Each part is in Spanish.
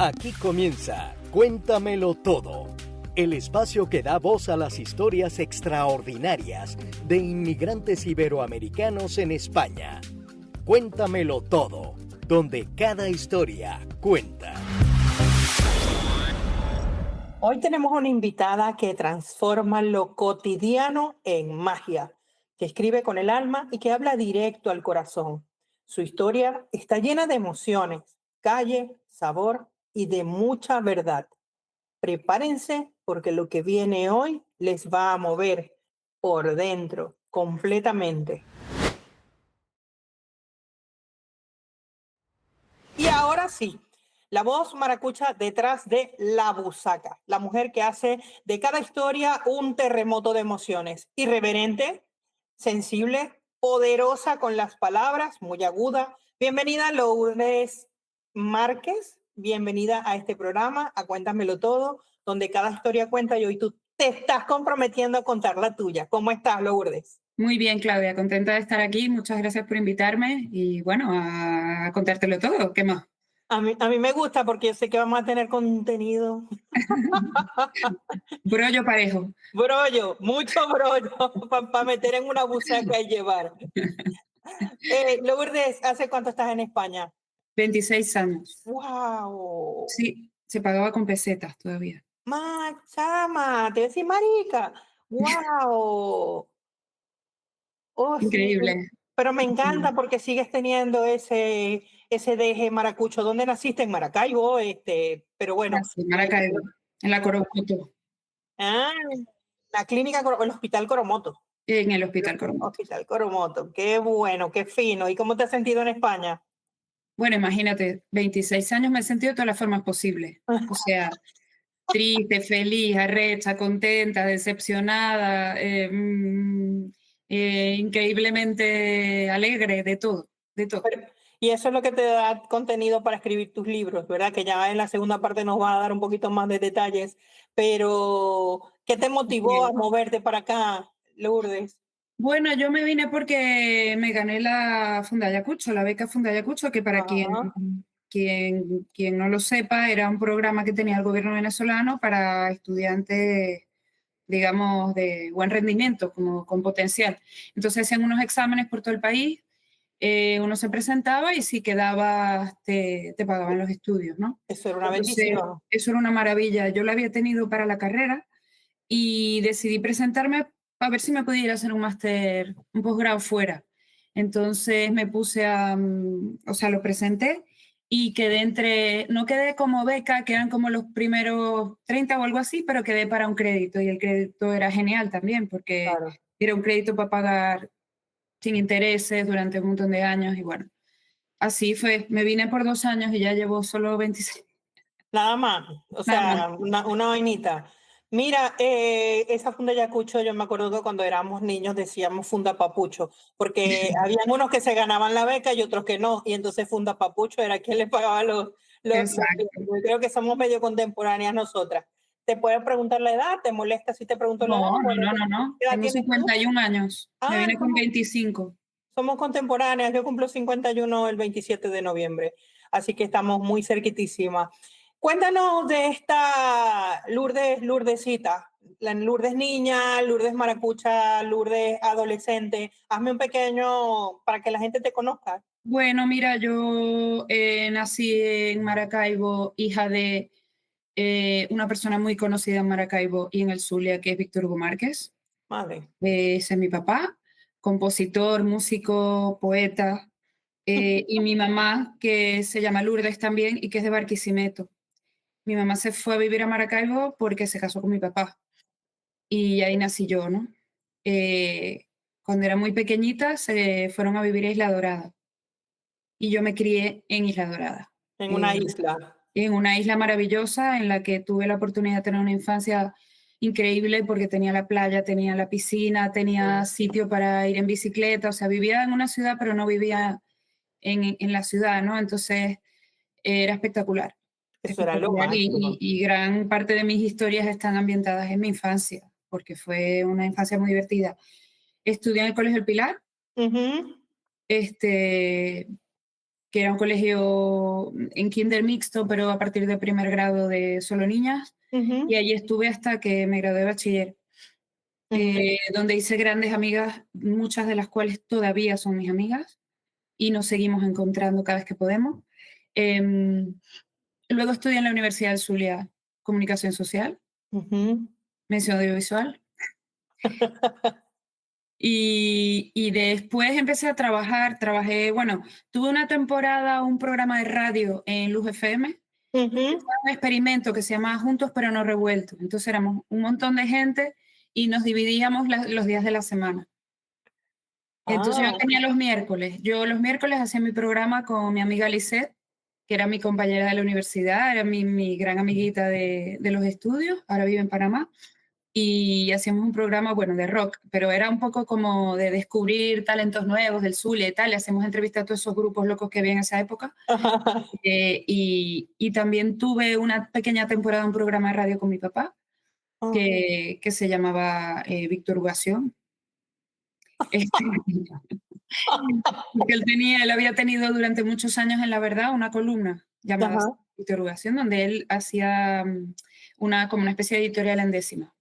Aquí comienza Cuéntamelo Todo, el espacio que da voz a las historias extraordinarias de inmigrantes iberoamericanos en España. Cuéntamelo Todo, donde cada historia cuenta. Hoy tenemos una invitada que transforma lo cotidiano en magia, que escribe con el alma y que habla directo al corazón. Su historia está llena de emociones, calle, sabor y de mucha verdad. Prepárense porque lo que viene hoy les va a mover por dentro completamente. Y ahora sí, la voz maracucha detrás de la busaca, la mujer que hace de cada historia un terremoto de emociones. Irreverente, sensible, poderosa con las palabras, muy aguda. Bienvenida Lourdes Márquez, bienvenida a este programa, a Cuéntamelo Todo, donde cada historia cuenta y hoy tú te estás comprometiendo a contar la tuya. ¿Cómo estás, Lourdes? Muy bien, Claudia, contenta de estar aquí. Muchas gracias por invitarme y bueno, a contártelo todo. ¿Qué más? A mí me gusta porque yo sé que vamos a tener contenido. Brollo parejo. Brollo, mucho brollo para meter en una busaca y llevar. Lourdes, ¿hace cuánto estás en España? 26 años. ¡Wow! Sí, se pagaba con pesetas todavía. Chama, te voy a decir marica. ¡Wow! Oh, sí. Increíble. Pero me encanta porque sigues teniendo ese deje maracucho. ¿Dónde naciste? En Maracaibo, pero bueno. Sí, Maracaibo, en la Coromoto, Ah, la clínica, el Hospital Coromoto. en el Hospital Coromoto. Hospital Coromoto. Qué bueno, qué fino. ¿Y cómo te has sentido en España? Bueno, imagínate, 26 años me he sentido de todas las formas posibles. O sea, triste, feliz, arrecha, contenta, decepcionada, increíblemente alegre, de todo, de todo. Y eso es lo que te da contenido para escribir tus libros, ¿verdad? Que ya en la segunda parte nos va a dar un poquito más de detalles. Pero, ¿qué te motivó a moverte para acá, Lourdes? Bueno, yo me vine porque me gané la Fundayacucho, la beca Fundayacucho, que para Ajá. quien no lo sepa, era un programa que tenía el gobierno venezolano para estudiantes, digamos, de buen rendimiento, como con potencial. Entonces hacían unos exámenes por todo el país, uno se presentaba y si quedabas te pagaban los estudios, ¿no? Eso era una Entonces, bendición. eso era una maravilla. Yo lo había tenido para la carrera y decidí presentarme a ver si me podía ir a hacer un máster, un posgrado fuera. Entonces me puse o sea, lo presenté y quedé no quedé como beca, que eran como los primeros 30 o algo así, pero quedé para un crédito y el crédito era genial también porque Claro. era un crédito para pagar sin intereses durante un montón de años y bueno, así fue. Me vine por 2 años y ya llevo solo 26. Nada más, o Nada más. sea, una vainita. Mira, esa funda Yacucho, yo me acuerdo que cuando éramos niños decíamos funda papucho, porque habían unos que se ganaban la beca y otros que no, y entonces funda papucho era quien le pagaba los Exacto. créditos. Creo que somos medio contemporáneas nosotras. ¿Te puedo preguntar la edad? ¿Te molesta si te pregunto la edad? No, no, Bueno, no, no, no. ¿qué edad Tengo tienes tú? 51 años. Me Ah, vine con 25. somos contemporáneas, yo cumplo 51 el 27 de noviembre, así que estamos muy cerquitísimas. Cuéntanos de esta Lourdesita, la Lourdes niña, Lourdes maracucha, Lourdes adolescente. Hazme un pequeño para que la gente te conozca. Bueno, mira, yo nací en Maracaibo, hija de una persona muy conocida en Maracaibo y en el Zulia, que es Víctor Hugo Márquez. Madre. Ese es mi papá, compositor, músico, poeta. Y mi mamá, que se llama Lourdes también y que es de Barquisimeto. Mi mamá se fue a vivir a Maracaibo porque se casó con mi papá. Y ahí nací yo, ¿no? Eh, Cuando era muy pequeñita se fueron a vivir a Isla Dorada y yo me crié en Isla Dorada, En una isla. en una isla maravillosa en la que tuve la oportunidad de tener una infancia increíble porque tenía la playa, tenía la piscina, tenía sitio para ir en bicicleta, o sea, vivía en una ciudad pero no vivía en la ciudad, ¿no? Entonces era espectacular, Eso era lo espectacular máximo. y gran parte de mis historias están ambientadas en mi infancia porque fue una infancia muy divertida. Estudié en el Colegio El Pilar, Ujú. este, que era un colegio en kinder mixto, pero a partir de primer grado de solo niñas, y allí estuve hasta que me gradué de bachiller, donde hice grandes amigas, muchas de las cuales todavía son mis amigas, y nos seguimos encontrando cada vez que podemos. Luego estudié en la Universidad del Zulia Comunicación Social, mención audiovisual, y después empecé a trabajar, bueno, tuve una temporada, un programa de radio en Luz FM, fue un experimento que se llamaba Juntos pero no revueltos, entonces éramos un montón de gente y nos dividíamos los días de la semana. Entonces yo tenía los miércoles hacía mi programa con mi amiga Lisette, que era mi compañera de la universidad, era mi gran amiguita de los estudios, ahora vive en Panamá, y hacíamos un programa, bueno, de rock, pero era un poco como de descubrir talentos nuevos del Zulia y tal, le hacemos entrevistas a todos esos grupos locos que había en esa época, y también tuve una pequeña temporada un programa de radio con mi papá, que se llamaba Victorugación. Porque él había tenido durante muchos años en La Verdad una columna llamada Interrogación, donde él hacía como una especie de editorial en décima.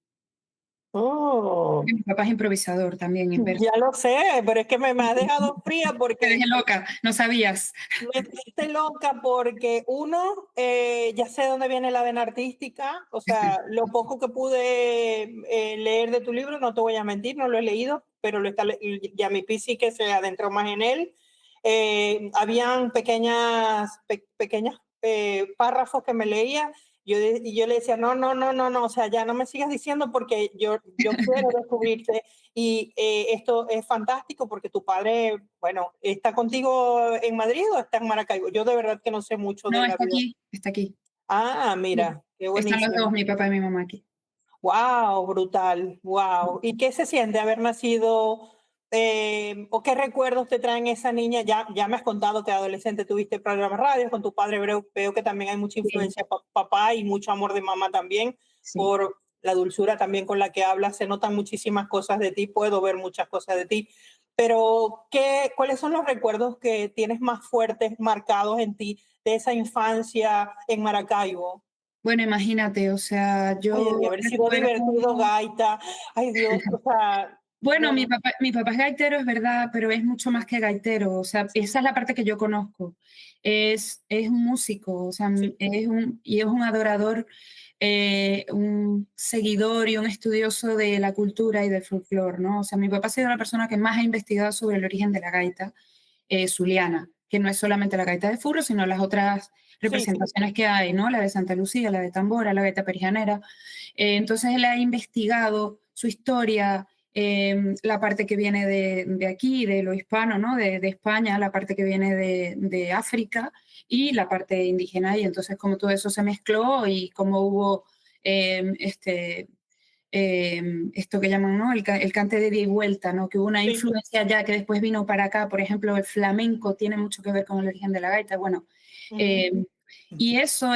Mi papá es improvisador también. Ya lo sé, pero es que me has dejado fría Te porque dejé loca, no sabías. me dejaste loca porque uno, ya sé dónde viene la vena artística, o sea, lo poco que pude leer de tu libro, no te voy a mentir, no lo he leído, pero ya mi pi sí que se adentró más en él. Habían pequeños párrafos que me leía. Y yo le decía, no, o sea, ya no me sigas diciendo porque yo quiero descubrirte. Y esto es fantástico porque tu padre, bueno, ¿está contigo en Madrid o está en Maracaibo? Yo de verdad que no sé mucho de la vida. Está aquí. Ah, mira, qué buenísimo. Están los dos, mi papá y mi mamá aquí. Wow, brutal, wow. ¿Y qué se siente haber nacido o qué recuerdos te traen esa niña? Ya me has contado que de adolescente tuviste programas radio con tu padre, veo que también hay mucha influencia de papá y mucho amor de mamá también, por la dulzura también con la que hablas, se notan muchísimas cosas de ti, puedo ver muchas cosas de ti, pero ¿cuáles son los recuerdos que tienes más fuertes, marcados en ti de esa infancia en Maracaibo? Bueno, imagínate, o sea, yo Oye, de haber sido divertido, gaita. Ay, Dios, o sea. Bueno, mi papá es gaitero, es verdad, pero es mucho más que gaitero. O sea, esa es la parte que yo conozco. Es un músico, o sea, es un adorador, un seguidor y un estudioso de la cultura y del folclore, ¿no? O sea, mi papá ha sido la persona que más ha investigado sobre el origen de la gaita zuliana, que no es solamente la gaita de furro, sino las otras representaciones que hay, ¿no? La de Santa Lucía, la de tambora, la gaita perijanera. Entonces él ha investigado su historia, la parte que viene de aquí, de lo hispano, ¿no? de España, la parte que viene de África y la parte indígena. Y entonces como todo eso se mezcló y como hubo esto que llaman, ¿no? el cante de ida y vuelta, ¿no? Que hubo una influencia ya que después vino para acá. Por ejemplo, el flamenco tiene mucho que ver con el origen de la gaita. Bueno, y eso,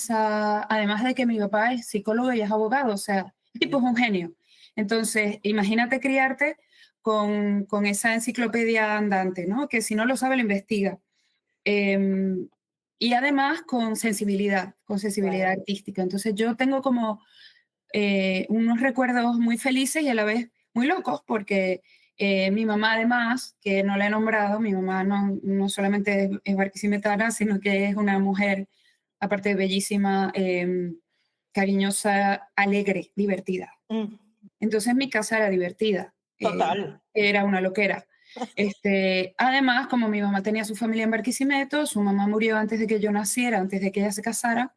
además de que mi papá es psicólogo y es abogado, o sea, el tipo es un genio. Entonces, imagínate criarte con esa enciclopedia andante, ¿no? Que si no lo sabe, lo investiga. Y además con sensibilidad artística. Entonces, yo tengo como unos recuerdos muy felices y a la vez muy locos, porque mi mamá además, que no la he nombrado, mi mamá no solamente es barquisimetana, sino que es una mujer, aparte de bellísima, cariñosa, alegre, divertida. Entonces mi casa era divertida. Total. Era una loquera. Además, como mi mamá tenía su familia en Barquisimeto, su mamá murió antes de que yo naciera, antes de que ella se casara,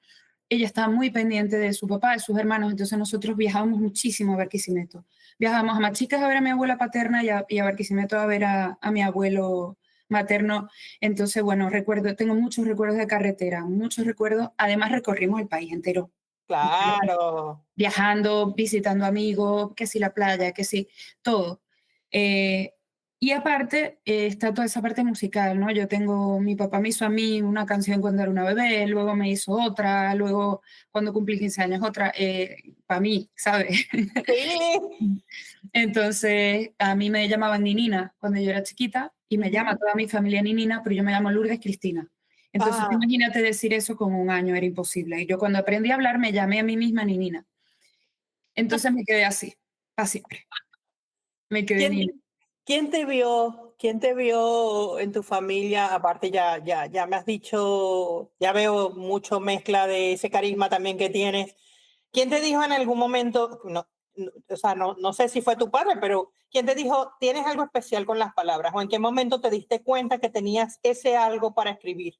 ella estaba muy pendiente de su papá, de sus hermanos, entonces nosotros viajábamos muchísimo a Barquisimeto. Viajábamos a Machicas a ver a mi abuela paterna y a Barquisimeto a ver a mi abuelo materno. Entonces, bueno, tengo muchos recuerdos de carretera, muchos recuerdos. Además, recorrimos el país entero. Claro. Viajando, visitando amigos, que si la playa, que si todo. Y aparte está toda esa parte musical, ¿no? Mi papá me hizo a mí una canción cuando era una bebé, luego me hizo otra, luego cuando cumplí 15 años otra, para mí, ¿sabes? Sí. Entonces a mí me llamaban Ninina cuando yo era chiquita y me llama toda mi familia Ninina, pero yo me llamo Lourdes Cristina. Entonces, imagínate decir eso con 1 año, era imposible. Y yo cuando aprendí a hablar me llamé a mí misma Ninina. Entonces me quedé así, para siempre. Me quedé Nina. ¿Quién te vio? ¿Quién te vio en tu familia? Aparte ya me has dicho, ya veo mucho mezcla de ese carisma también que tienes. ¿Quién te dijo en algún momento, o sea, no sé si fue tu padre, pero quién te dijo, tienes algo especial con las palabras? ¿O en qué momento te diste cuenta que tenías ese algo para escribir?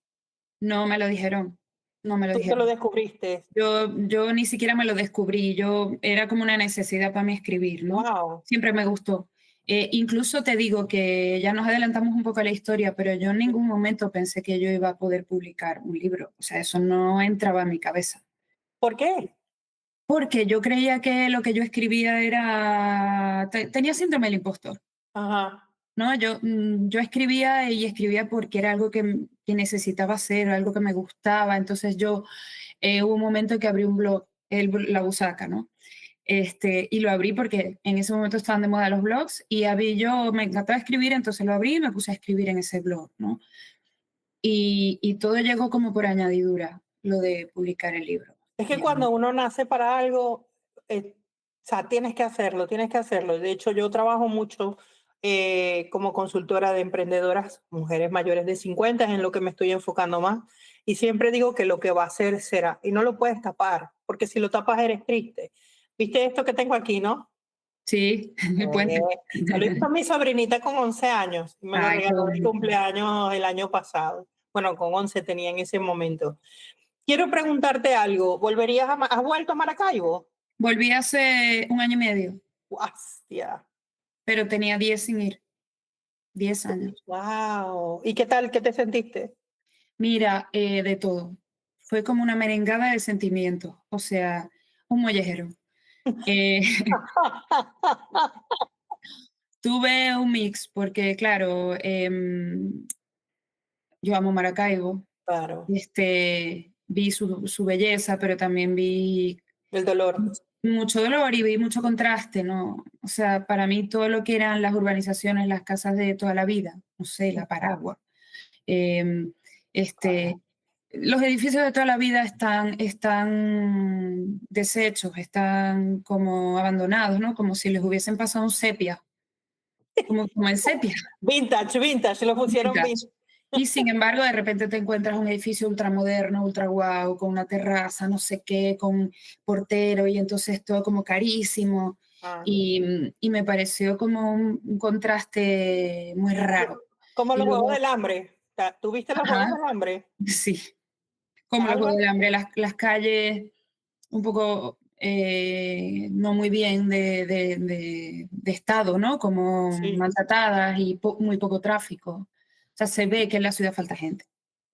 No me lo dijeron, no me lo ¿Tú te lo dijeron. descubriste? Yo ni siquiera me lo descubrí, era como una necesidad para mí escribir, ¿no? Wow. Siempre me gustó. Incluso te digo que ya nos adelantamos un poco a la historia, pero yo en ningún momento pensé que yo iba a poder publicar un libro. O sea, eso no entraba en mi cabeza. ¿Por qué? Porque yo creía que lo que yo escribía tenía síndrome del impostor. Ajá. ¿No? Yo escribía y escribía porque era algo que necesitaba hacer, algo que me gustaba. Entonces hubo un momento que abrí un blog, La Busaca, ¿no? Y lo abrí porque en ese momento estaban de moda los blogs y me encantaba escribir, entonces lo abrí y me puse a escribir en ese blog, ¿no? Y todo llegó como por añadidura, lo de publicar el libro. Es que cuando uno nace para algo, o sea, tienes que hacerlo, tienes que hacerlo. De hecho, yo trabajo mucho como consultora de emprendedoras, mujeres mayores de 50, es en lo que me estoy enfocando más. Y siempre digo que lo que va a ser será, y no lo puedes tapar, porque si lo tapas eres triste. ¿Viste esto que tengo aquí, no? Sí, el puente. Se lo hizo mi sobrinita con 11 años, y me lo Ay, qué regaló de bonito. cumpleaños el año pasado. Bueno, con 11 tenía en ese momento. Quiero preguntarte algo. ¿Has vuelto a Maracaibo? Volví hace 1 año y medio, Hostia. pero tenía 10 sin ir, 10 años. Wow. ¿Y qué tal? ¿Qué te sentiste? Mira, de todo. Fue como una merengada de sentimientos, o sea, un mollejero. Eh, tuve un mix porque, claro, yo amo Maracaibo, Claro, vi su belleza, pero también vi el dolor. mucho dolor y vi mucho contraste, ¿no? O sea, para mí todo lo que eran las urbanizaciones, las casas de toda la vida, no sé, la Paragua, em, este, los edificios de toda la vida están deshechos, están como abandonados, ¿no? Como si les hubiesen pasado un sepia, como en sepia. Vintage, lo pusieron Vintage. vintage. Y sin embargo, de repente te encuentras un edificio ultramoderno, ultra guau, con una terraza, no sé qué, con portero, y entonces todo como carísimo. Ah. Y me pareció como un contraste muy raro. Como Y los Juegos luego, del Hambre. ¿Tuviste los Juegos ajá, del Hambre? sí, como los Algo Juegos así. del Hambre, las calles un poco no muy bien de estado, ¿no? Como Sí. maltratadas y muy poco tráfico. O sea, se ve que en la ciudad falta gente.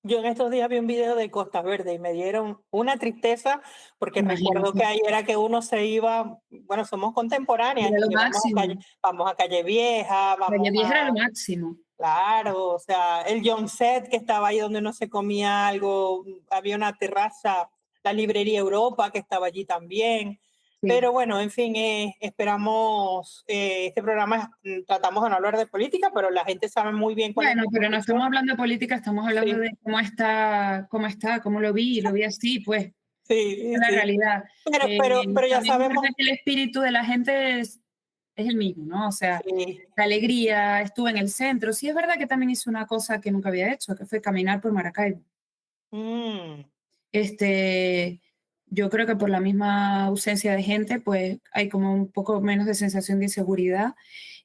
Yo en estos días vi un video de Costa Verde y me dieron una tristeza porque recuerdo Imagínate, que ahí era que uno se iba, bueno, somos contemporáneas era y lo que máximo. vamos a Calle Vieja, Calle vamos Vieja era lo a, máximo. claro, o sea, el John Set que estaba ahí donde uno se comía algo, había una terraza, la librería Europa que estaba allí también. Sí. Pero bueno, en fin, esperamos, este programa tratamos de no hablar de política, pero la gente sabe muy bien cuál es Bueno, mi pero no estamos posición. hablando de política, estamos hablando Sí, de cómo lo vi así, pues, sí, sí, es la sí. realidad. Pero ya También es sabemos, verdad que el espíritu de la gente es el mismo, ¿no? O sea, sí. la alegría, estuve en el centro. Sí, es verdad que también hice una cosa que nunca había hecho, que fue caminar por Maracaibo. Mm, Este, yo creo que por la misma ausencia de gente, pues hay como un poco menos de sensación de inseguridad.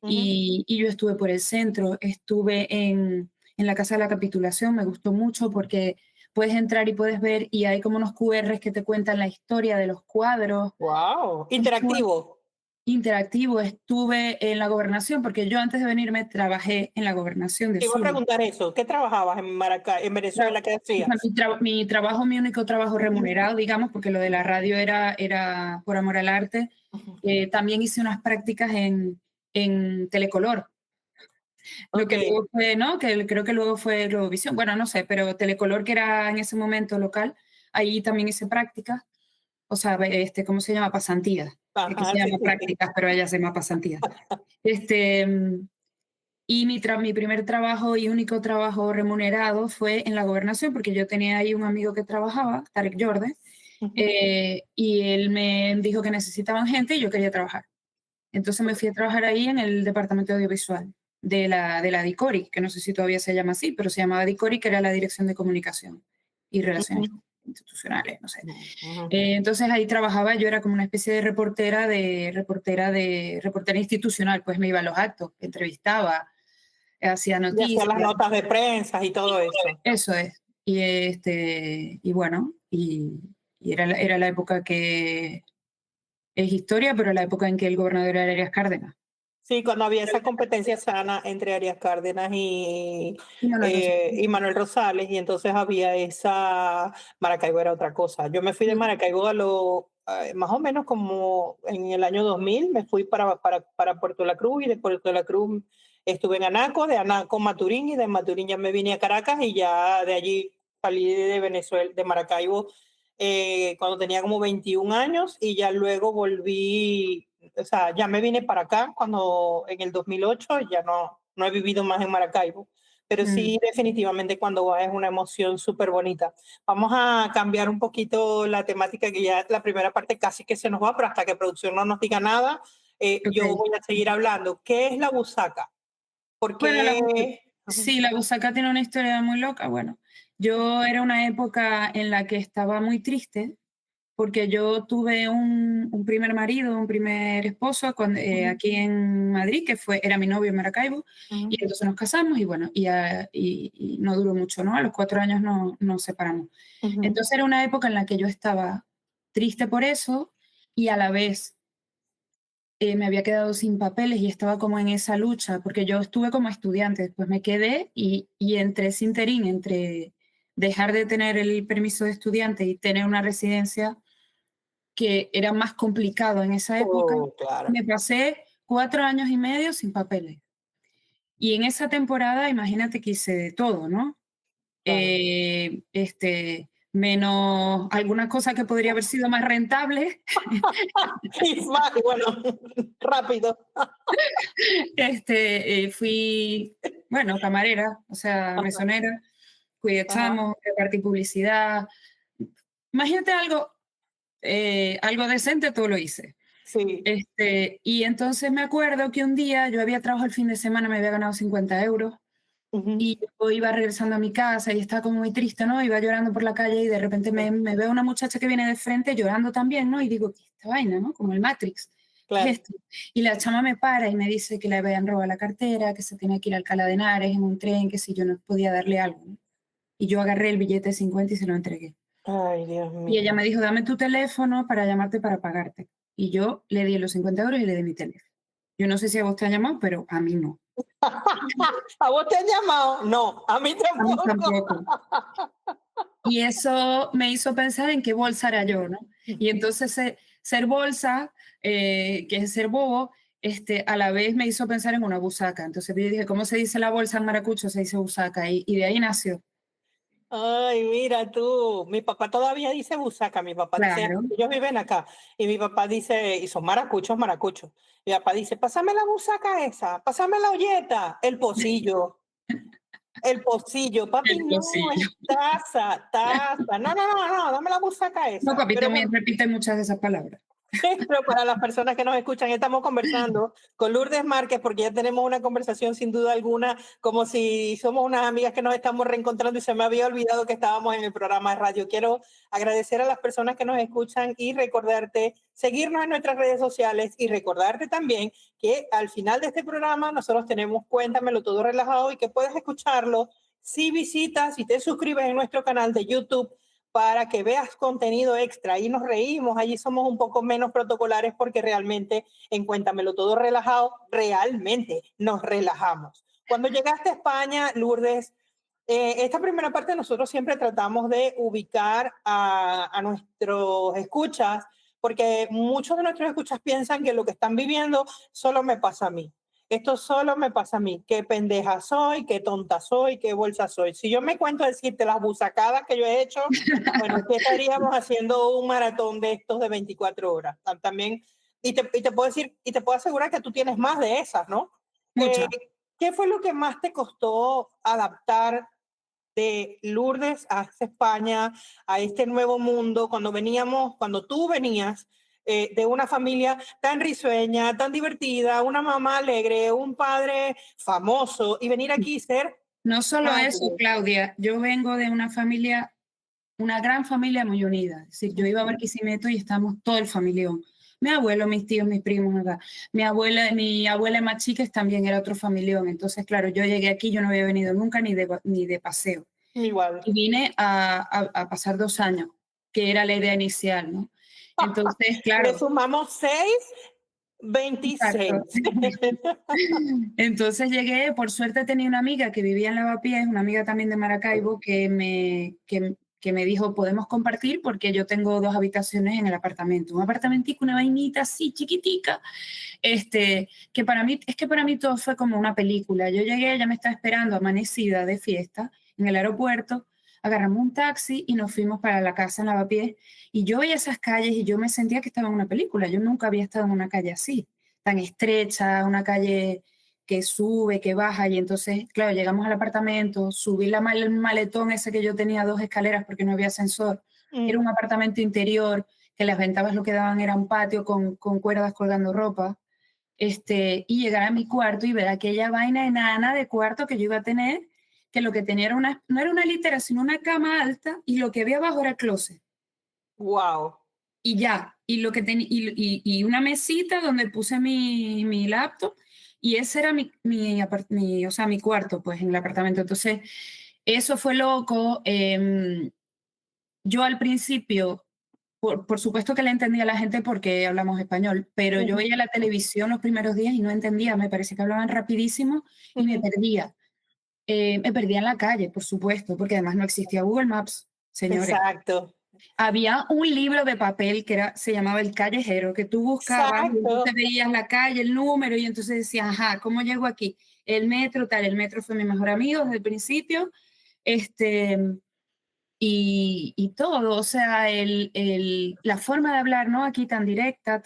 ujú. Y yo estuve por el centro, estuve en la Casa de la Capitulación, me gustó mucho porque puedes entrar y puedes ver y hay como unos QRs que te cuentan la historia de los cuadros. Wow, Estuve interactivo. interactivo, estuve en la gobernación, porque yo antes de venirme trabajé en la gobernación de Te iba a Zulia. preguntar eso. ¿Qué trabajabas en Maracay, en Tra- Venezuela? ¿Qué o sea, hacías? mi trabajo, mi único trabajo remunerado, digamos, porque lo de la radio era por amor al arte. Ujú. También hice unas prácticas en Telecolor, lo Ok. que luego fue, ¿no? Que creo que luego fue Globovisión. Bueno, no sé, pero Telecolor, que era en ese momento local, ahí también hice prácticas. O sea, ¿cómo se llama? Pasantías. Que aquí Ajá, se sí, llama sí, sí. prácticas, pero ella se llama pasantías. Este, Y mi primer trabajo y único trabajo remunerado fue en la gobernación, porque yo tenía ahí un amigo que trabajaba, Tarek Jordan, y él me dijo que necesitaban gente y yo quería trabajar. Entonces me fui a trabajar ahí en el departamento audiovisual de la DICORI, que no sé si todavía se llama así, pero se llamaba DICORI, que era la Dirección de Comunicación y Relaciones Institucionales, no sé. Entonces ahí trabajaba, yo era como una especie de reportera institucional, pues me iba a los actos, entrevistaba, hacía Y noticias. hacía las notas de prensa y todo eso. Eso es. Y bueno, era la época que es historia, pero la época en que el gobernador era Arias Cárdenas. Sí, cuando había esa competencia sana entre Arias Cárdenas Y Manuel Rosales. y Manuel Rosales, y entonces había esa... Maracaibo era otra cosa. Yo me fui de Maracaibo más o menos como en el año 2000, me fui para Puerto La Cruz, y de Puerto La Cruz estuve en Anaco, de Anaco Maturín, y de Maturín ya me vine a Caracas, y ya de allí salí de Venezuela, de Maracaibo, cuando tenía como 21 años, y ya luego volví. O sea, ya me vine para acá cuando en el 2008, ya no he vivido más en Maracaibo, pero sí, definitivamente cuando vas es una emoción súper bonita. Vamos a cambiar un poquito la temática, que ya la primera parte casi que se nos va, pero hasta que producción no nos diga nada, yo voy a seguir hablando. ¿Qué es la busaca? ¿Por Bueno, qué? sí, la busaca tiene una historia muy loca. Bueno, yo era una época en la que estaba muy triste porque yo tuve un primer marido, un primer esposo aquí en Madrid, que era mi novio en Maracaibo, y entonces nos casamos y bueno, y no duró mucho, ¿no? A los 4 años nos separamos. Entonces era una época en la que yo estaba triste por eso y a la vez me había quedado sin papeles y estaba como en esa lucha, porque yo estuve como estudiante, después me quedé y entre ese interín, entre dejar de tener el permiso de estudiante y tener una residencia, que era más complicado en esa época, Claro. me pasé 4 años y medio sin papeles. Y en esa temporada, imagínate que hice de todo, ¿no? Claro. Menos algunas cosas que podría haber sido más rentables. Y bueno, rápido. Fui, bueno, camarera, o sea, mesonera, cuidé chamos, repartí publicidad. Imagínate algo decente, todo lo hice. Sí. Y entonces me acuerdo que un día yo había trabajado el fin de semana, me había ganado 50 euros y yo iba regresando a mi casa y estaba como muy triste, ¿no? Iba llorando por la calle y de repente me veo una muchacha que viene de frente llorando también, ¿no? Y digo, ¿qué es esta vaina, no? Como el Matrix. Claro. ¿Qué es esto? Y la chama me para y me dice que le habían robado la cartera, que se tenía que ir a Alcalá de Henares en un tren, que si yo no podía darle algo, ¿no? Y yo agarré el billete de 50 y se lo entregué. Ay, Dios mío. Y ella me dijo, dame tu teléfono para llamarte para pagarte. Y yo le di los 50 euros y le di mi teléfono. Yo no sé si a vos te han llamado, pero a mí no. ¿A vos te han llamado? No, a mí A mí tampoco. tampoco. Y eso me hizo pensar en qué bolsa era yo, ¿no? Y entonces ser bolsa, que es ser bobo, a la vez me hizo pensar en una busaca. Entonces yo dije, ¿cómo se dice la bolsa en maracucho? Se dice busaca. Y de ahí nació. Ay, mira tú, mi papá todavía dice busaca, mi papá dice, Claro. ellos viven acá, y mi papá dice, y son maracuchos, maracuchos, mi papá dice, pásame la busaca esa, pásame la olleta, el pocillo, papi, El no, pocillo. es taza, no, dame la busaca No, esa. papi Pero también bueno, repite muchas de esas palabras. pero para las personas que nos escuchan, estamos conversando con Lourdes Márquez, porque ya tenemos una conversación sin duda alguna, como si somos unas amigas que nos estamos reencontrando, y se me había olvidado que estábamos en el programa de radio. Quiero agradecer a las personas que nos escuchan y recordarte, seguirnos en nuestras redes sociales, y recordarte también que al final de este programa nosotros tenemos Cuéntamelo Todo Relajado, y que puedes escucharlo si visitas y te suscribes en nuestro canal de YouTube, para que veas contenido extra. Ahí nos reímos, allí somos un poco menos protocolares, porque realmente en Cuéntamelo Todo Relajado, realmente nos relajamos. Cuando llegaste a España, Lourdes, esta primera parte nosotros siempre tratamos de ubicar a nuestros escuchas, porque muchos de nuestros escuchas piensan que lo que están viviendo solo me pasa a mí. Esto solo me pasa a mí. Qué pendeja soy, qué tonta soy, qué bolsa soy. Si yo me cuento decirte las busacadas que yo he hecho, bueno, ¿qué estaríamos haciendo un maratón de estos de 24 horas? También, y te puedo decir, y te puedo asegurar que tú tienes más de esas, ¿no? Muchas. ¿Qué fue lo que más te costó adaptar de Lourdes a España, a este nuevo mundo, cuando tú venías de una familia tan risueña, tan divertida, una mamá alegre, un padre famoso, y venir aquí y ser No solo eso, madre? Claudia, yo vengo de una familia, una gran familia muy unida. Es decir, yo iba a Barquisimeto y estamos todo el familión. Mi abuelo, mis tíos, mis primos, acá. Mi abuela más chica también era otro familión. Entonces, claro, yo llegué aquí, yo no había venido nunca ni de paseo. Igual. Y vine a pasar 2 años, que era la idea inicial, ¿no? Entonces, Le claro, sumamos 6, 26. exacto. Entonces llegué, por suerte tenía una amiga que vivía en Lavapiés, una amiga también de Maracaibo, que me dijo, podemos compartir porque yo tengo 2 habitaciones en el apartamento. Un apartamentico, una vainita así chiquitica, que para mí todo fue como una película. Yo llegué, ella me estaba esperando amanecida de fiesta en el aeropuerto, agarramos un taxi y nos fuimos para la casa en Lavapiés. Y yo veía esas calles y yo me sentía que estaba en una película. Yo nunca había estado en una calle así, tan estrecha, una calle que sube, que baja. Y entonces, claro, llegamos al apartamento, subí el maletón ese que yo tenía 2 escaleras porque no había ascensor. Era un apartamento interior, que las ventanas lo que daban era un patio con cuerdas colgando ropa. Y llegar a mi cuarto y ver aquella vaina enana de cuarto que yo iba a tener, que lo que tenía era no era una litera, sino una cama alta, y lo que había abajo era el closet. Wow. Y ya, y una mesita donde puse mi laptop, y ese era o sea, mi cuarto, pues, en el apartamento. Entonces, eso fue loco. Yo al principio, por supuesto que le entendía a la gente porque hablamos español, pero yo veía la televisión los primeros días y no entendía, me parecía que hablaban rapidísimo y me perdía. Me perdía en la calle, por supuesto, porque además no existía Google Maps, señores. Exacto. Había un libro de papel se llamaba El Callejero, que tú buscabas y Exacto. entonces veías la calle, el número, y entonces decías, ajá, ¿cómo llego aquí? El metro, tal, el metro fue mi mejor amigo desde el principio, este, y todo, o sea, la forma de hablar, ¿no? Aquí tan directa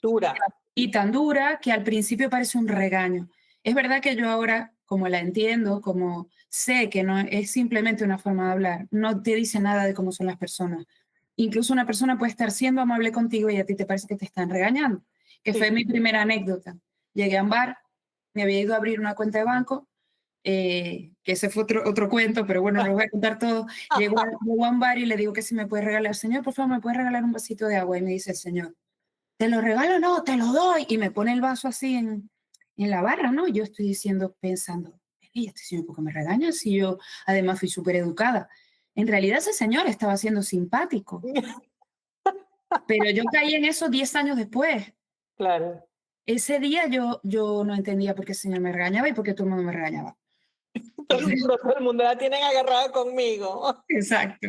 Dura. y tan dura, que al principio parece un regaño. Es verdad que yo ahora, como la entiendo, como sé que no es simplemente una forma de hablar, no te dice nada de cómo son las personas. Incluso una persona puede estar siendo amable contigo y a ti te parece que te están regañando, que fue mi primera anécdota. Llegué a un bar, me había ido a abrir una cuenta de banco, que ese fue otro cuento, pero bueno, lo voy a contar todo. Llego a un bar y le digo que si me puede regalar, señor, por favor, me puede regalar un vasito de agua. Y me dice el señor, ¿te lo regalo? No, te lo doy. Y me pone el vaso así en la barra, ¿no? Yo estoy pensando, ¿y este señor por qué me regaña? Si yo además fui súper educada. En realidad ese señor estaba siendo simpático, pero yo caí en eso 10 años después. Claro. Ese día yo no entendía por qué el señor me regañaba y por qué todo el mundo me regañaba. Todo el mundo la tienen agarrada conmigo. Exacto.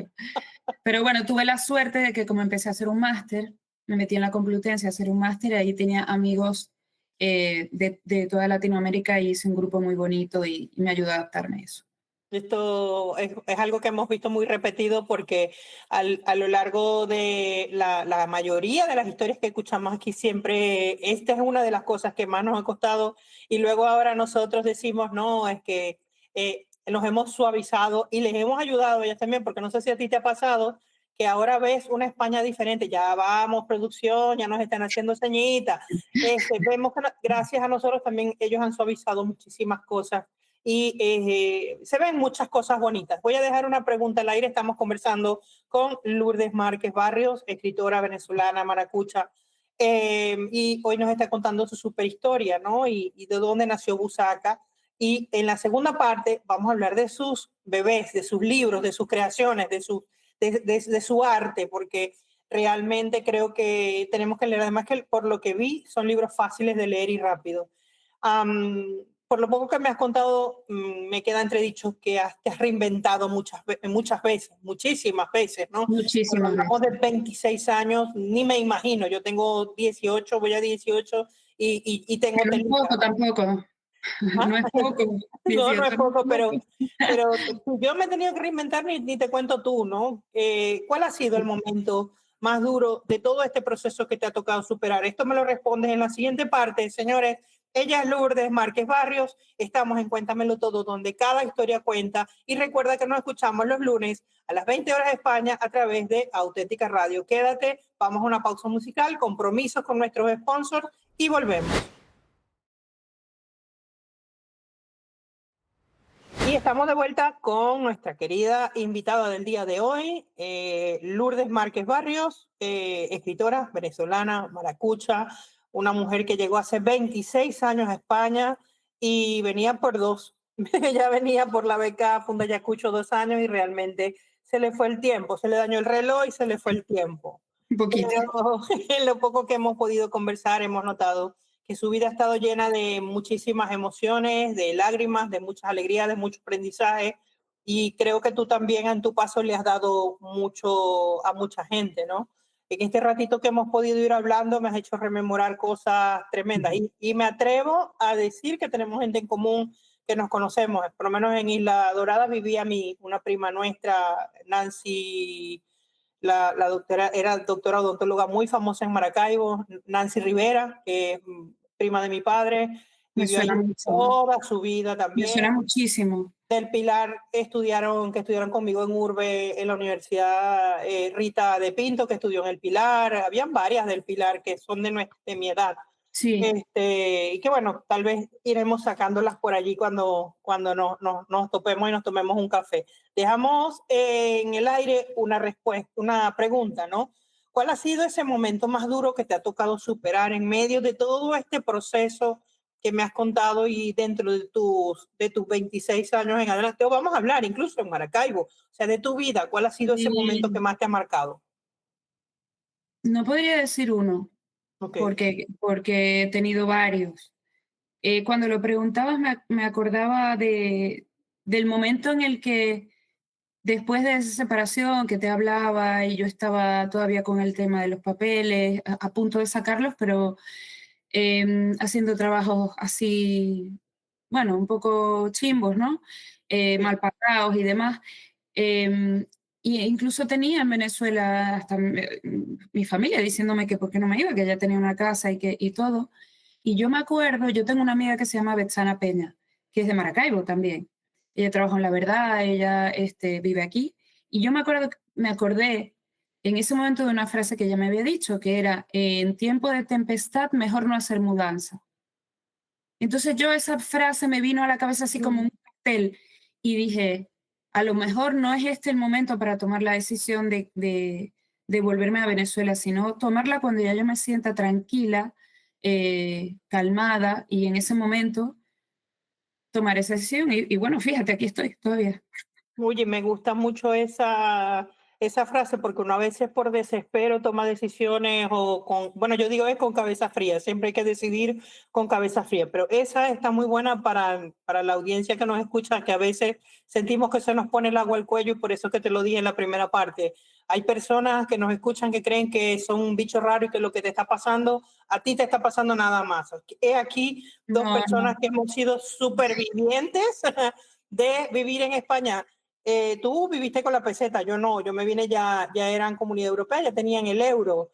Pero bueno, tuve la suerte de que como empecé a hacer un máster, me metí en la Complutense a hacer un máster y ahí tenía amigos de toda Latinoamérica y hice un grupo muy bonito y me ayudó a adaptarme a eso. Esto es algo que hemos visto muy repetido porque a lo largo de la mayoría de las historias que escuchamos aquí siempre, esta es una de las cosas que más nos ha costado y luego ahora nosotros decimos, no, es que nos hemos suavizado y les hemos ayudado a ellas también, porque no sé si a ti te ha pasado que ahora ves una España diferente, ya vamos, producción, ya nos están haciendo ceñitas, vemos que gracias a nosotros también ellos han suavizado muchísimas cosas y se ven muchas cosas bonitas. Voy a dejar una pregunta al aire. Estamos conversando con Lourdes Márquez Barrios, escritora venezolana, maracucha, y hoy nos está contando su super historia, ¿no? Y de dónde nació Busaca. Y en la segunda parte vamos a hablar de sus bebés, de sus libros, de sus creaciones, de su arte, porque realmente creo que tenemos que leer, además que por lo que vi son libros fáciles de leer y rápido. Por lo poco que me has contado, me queda entredicho que te has reinventado muchas veces, muchísimas veces, ¿no? Muchísimas Cuando hablamos veces. de 26 años, ni me imagino. Yo tengo 18, voy a 18 y tengo Que no es poco tampoco. ¿Ah? No es poco. No, 18 no es poco, no es poco. pero yo me he tenido que reinventar, ni te cuento tú, ¿no? ¿Cuál ha sido el momento más duro de todo este proceso que te ha tocado superar? Esto me lo respondes en la siguiente parte, señores. Ella es Lourdes Márquez Barrios, estamos en Cuéntamelo Todo, donde cada historia cuenta. Y recuerda que nos escuchamos los lunes a las 20 horas de España a través de Auténtica Radio. Quédate, vamos a una pausa musical, compromisos con nuestros sponsors y volvemos. Y estamos de vuelta con nuestra querida invitada del día de hoy, Lourdes Márquez Barrios, escritora venezolana, maracucha, una mujer que llegó hace 26 años a España y venía por dos. Ella venía por la beca Funda Yacucho 2 años y realmente se le fue el tiempo, se le dañó el reloj y se le fue el tiempo. Un poquito. Pero en lo poco que hemos podido conversar hemos notado que su vida ha estado llena de muchísimas emociones, de lágrimas, de muchas alegrías, de mucho aprendizaje. Y creo que tú también en tu paso le has dado mucho a mucha gente, ¿no? En este ratito que hemos podido ir hablando me has hecho rememorar cosas tremendas. Y me atrevo a decir que tenemos gente en común que nos conocemos. Por lo menos en Isla Dorada vivía una prima nuestra, Nancy, la doctora, era doctora odontóloga muy famosa en Maracaibo, Nancy Rivera, que es prima de mi padre, Me vivió ahí suena mucho. toda su vida Me también. suena muchísimo. Del Pilar que estudiaron conmigo en Urbe, en la Universidad Rita de Pinto, que estudió en el Pilar. Habían varias del Pilar que son de mi edad. Sí. Y que bueno, tal vez iremos sacándolas por allí cuando nos topemos y nos tomemos un café. Dejamos en el aire una respuesta, una pregunta, ¿no? ¿Cuál ha sido ese momento más duro que te ha tocado superar en medio de todo este proceso que me has contado y dentro de tus 26 años en adelante? O vamos a hablar incluso en Maracaibo, o sea, de tu vida, ¿cuál ha sido ese momento que más te ha marcado? No podría decir uno, Okay. porque he tenido varios. Cuando lo preguntabas me acordaba del momento en el que, después de esa separación que te hablaba y yo estaba todavía con el tema de los papeles, a punto de sacarlos, pero haciendo trabajos así, bueno, un poco chimbos, ¿no? Mal pagados y demás. Eh, y incluso tenía en Venezuela hasta mi familia diciéndome que por qué no me iba, que ya tenía una casa y todo. Y yo me acuerdo, yo tengo una amiga que se llama Betsana Peña, que es de Maracaibo también. Ella trabaja en La Verdad, ella vive aquí. Y yo me acordé en ese momento de una frase que ella me había dicho, que era, en tiempo de tempestad, mejor no hacer mudanza. Entonces yo esa frase me vino a la cabeza así como un cartel y dije, a lo mejor no es este el momento para tomar la decisión de volverme a Venezuela, sino tomarla cuando ya yo me sienta tranquila, calmada, y en ese momento tomar esa decisión. Y bueno, fíjate, aquí estoy todavía. Oye, me gusta mucho esa frase porque uno a veces por desespero toma decisiones bueno, yo digo es con cabeza fría, siempre hay que decidir con cabeza fría, pero esa está muy buena para la audiencia que nos escucha, que a veces sentimos que se nos pone el agua al cuello y por eso que te lo dije en la primera parte. Hay personas que nos escuchan que creen que son un bicho raro y que lo que te está pasando, a ti te está pasando nada más. He aquí dos No, personas no. que hemos sido supervivientes de vivir en España. Tú viviste con la peseta, yo no, yo me vine ya eran comunidad europea, ya tenían el euro,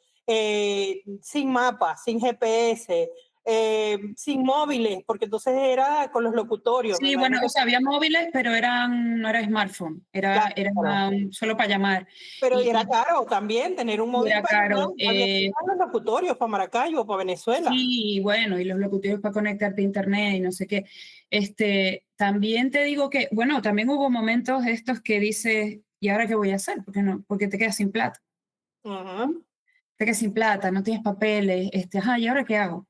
sin mapa, sin GPS, sin móviles, porque entonces era con los locutorios. Me Sí, bueno, imagino que o sea, había móviles, pero no era smartphone, era claro. solo para llamar. Pero Y, era caro también tener un y móvil era para llamar. caro. Había que ir a los locutorios para Maracaibo, para Venezuela. Sí, bueno, y los locutorios para conectarte a internet y no sé qué. También te digo que, bueno, también hubo momentos estos que dices, ¿y ahora qué voy a hacer? ¿Por qué no? Porque te quedas sin plata. Ujú. Te quedas sin plata, no tienes papeles, ajá, ¿y ahora qué hago?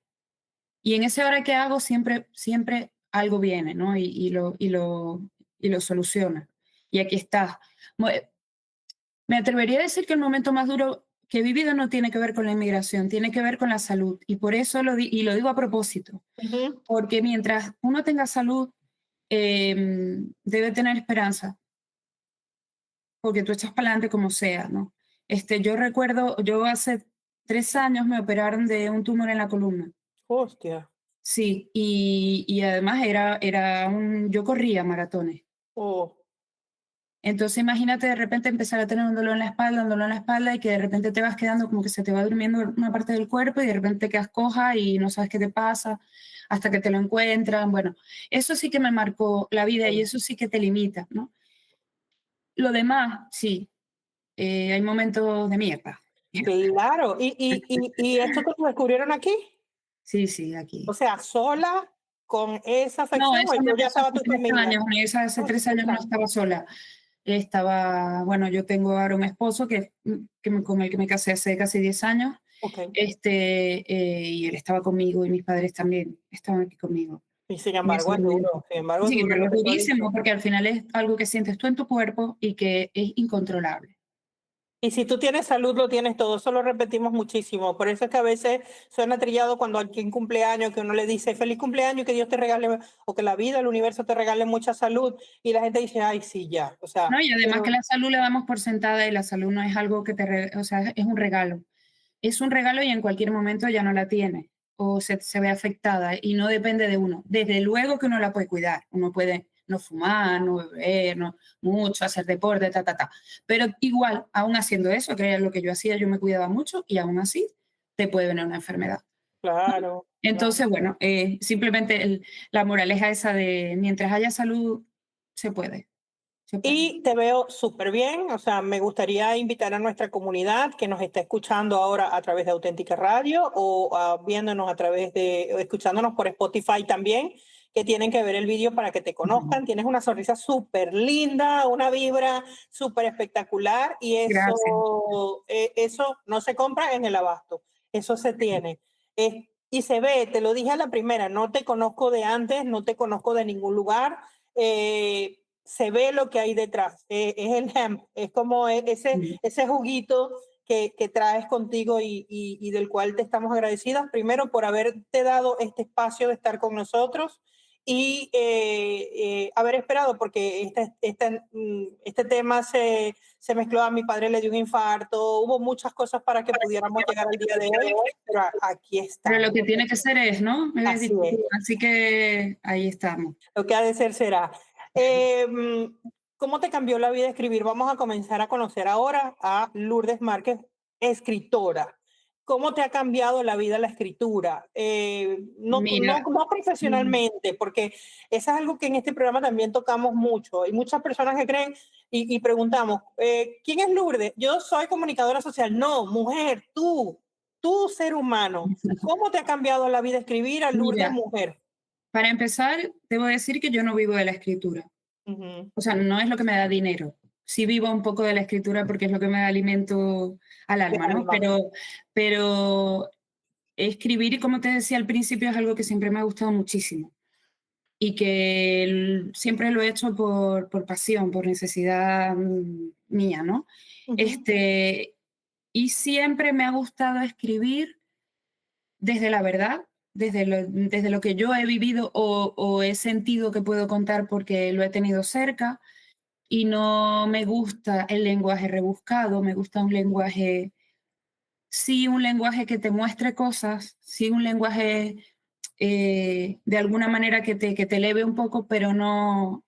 Y en ese ahora qué hago siempre algo viene, ¿no? Y lo soluciona. Y aquí está. Me atrevería a decir que el momento más duro que he vivido no tiene que ver con la inmigración, tiene que ver con la salud. Y por eso y lo digo a propósito, Ujú. porque mientras uno tenga salud, debe tener esperanza, porque tú echas para adelante como sea, ¿no? Yo recuerdo, yo hace 3 años me operaron de un tumor en la columna. Hostia. Sí, y además yo corría maratones. Oh. Entonces imagínate de repente empezar a tener un dolor en la espalda y que de repente te vas quedando como que se te va durmiendo una parte del cuerpo y de repente te quedas coja y no sabes qué te pasa hasta que te lo encuentran. Bueno, eso sí que me marcó la vida y eso sí que te limita, ¿no? Lo demás, sí, hay momentos de mierda. Claro, y esto te lo descubrieron aquí, Sí, sí, o aquí. sea, sola con esa No, afección, o eso me yo ya pasó estaba hace tú 3 caminando. años, hace Oh, 3 3 años no años. estaba sola. Estaba, bueno, yo tengo ahora un esposo con el que me casé hace casi 10 años, Okey. y él estaba conmigo y mis padres también estaban aquí conmigo Y sin en ese embargo momento. es Sí, duro pero lo es que tú has dicho. durísimo porque al final es algo que sientes tú en tu cuerpo y que es incontrolable. Y si tú tienes salud, lo tienes todo, eso lo repetimos muchísimo. Por eso es que a veces suena trillado cuando alguien cumpleaños, que uno le dice feliz cumpleaños y que Dios te regale, o que la vida, el universo te regale mucha salud, y la gente dice, ay, sí, ya. O sea, ¿No? Y además que pero la salud la damos por sentada y la salud no es algo que o sea, es un regalo. Es un regalo y en cualquier momento ya no la tiene o se ve afectada y no depende de uno. Desde luego que uno la puede cuidar, uno puede no fumar, no beber, no mucho, hacer deporte, ta, ta, ta. Pero igual, aún haciendo eso, que era lo que yo hacía, yo me cuidaba mucho y aún así te puede venir una enfermedad. ¿No? claro, claro. Entonces, bueno, simplemente la moraleja esa de mientras haya salud, se puede, se puede. Y te veo súper bien, o sea, me gustaría invitar a nuestra comunidad que nos está escuchando ahora a través de Auténtica Radio o viéndonos a través o escuchándonos por Spotify también, que tienen que ver el vídeo para que te Ujú. conozcan. Tienes una sonrisa súper linda, una vibra súper espectacular y Gracias. eso no se compra en el abasto, eso se tiene. Y se ve, te lo dije a la primera, no te conozco de antes, no te conozco de ningún lugar. Se ve lo que hay detrás. Es el hemp, es como Mm. ese juguito que traes contigo y del cual te estamos agradecidas, primero por haberte dado este espacio de estar con nosotros y haber esperado, porque este tema se mezcló, a mi padre le dio un infarto, hubo muchas cosas para que pudiéramos llegar al día de hoy, pero aquí Pero lo estamos. que tiene que ser es, ¿no? Me habías Así dicho es. tú. Así que ahí estamos. Lo que ha de ser será. Em, ¿Cómo te cambió la vida escribir? Vamos a comenzar a conocer ahora a Lourdes Márquez, escritora. ¿Cómo te ha cambiado la vida la escritura? No, Mira, no mm, profesionalmente, porque eso es algo que en este programa también tocamos mucho. Hay muchas personas que creen y preguntamos, ¿quién es Lourdes? Yo soy comunicadora social. No, mujer, tú ser humano. ¿Cómo te ha cambiado la vida escribir a Lourdes mira, mujer? para empezar, debo decir que yo no vivo de la escritura. Ujú. O sea, no es lo que me da dinero. Sí vivo un poco de la escritura porque es lo que me da alimento al De alma, ¿no? alma. Pero escribir, y como te decía al principio, es algo que siempre me ha gustado muchísimo y que siempre lo he hecho por pasión, por necesidad mía, ¿no? Ujú, Este, y siempre me ha gustado escribir desde la verdad, desde lo que yo he vivido o he sentido que puedo contar porque lo he tenido cerca y no me gusta el lenguaje rebuscado, me gusta un lenguaje, sí, un lenguaje que te muestre cosas, sí, un lenguaje de alguna manera que te eleve un poco, pero no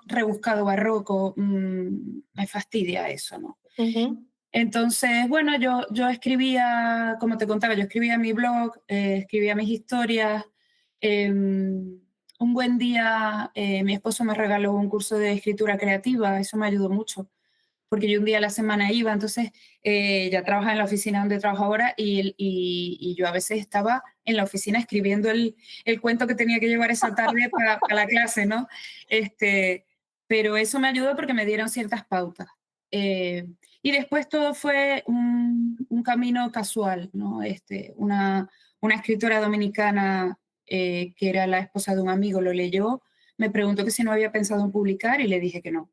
rebuscado barroco, me fastidia eso, ¿no? ujú. Entonces, bueno, yo escribía, como te contaba, yo escribía mi blog, escribía mis historias. Un buen día mi esposo me regaló un curso de escritura creativa, eso me ayudó mucho, porque yo un día a la semana iba, entonces ya trabajaba en la oficina donde trabajo ahora y yo a veces estaba en la oficina escribiendo el cuento que tenía que llevar esa tarde para la clase, ¿no? Pero eso me ayudó porque me dieron ciertas pautas. Eh, y después todo fue un camino casual, ¿no? Una escritora dominicana que era la esposa de un amigo lo leyó, me preguntó que si no había pensado en publicar y le dije que no,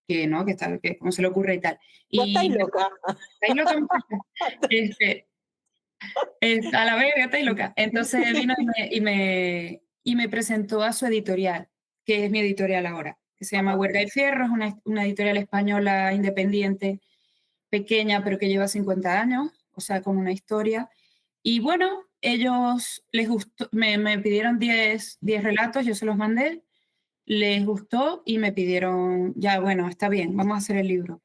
que está, que cómo se le ocurre y tal. Tú estás Y me loca. estáis loca, muchacha. Este, a la vez, estáis loca. Entonces vino y me presentó a su editorial, que es mi editorial ahora, que se llama Ajá. Huerga y Fierro, es una editorial española independiente, pequeña, pero que lleva 50 años, o sea, con una historia. Y bueno, ellos les gustó, me pidieron 10 relatos, yo se los mandé les gustó y me pidieron, ya, bueno, está bien, vamos a hacer el libro.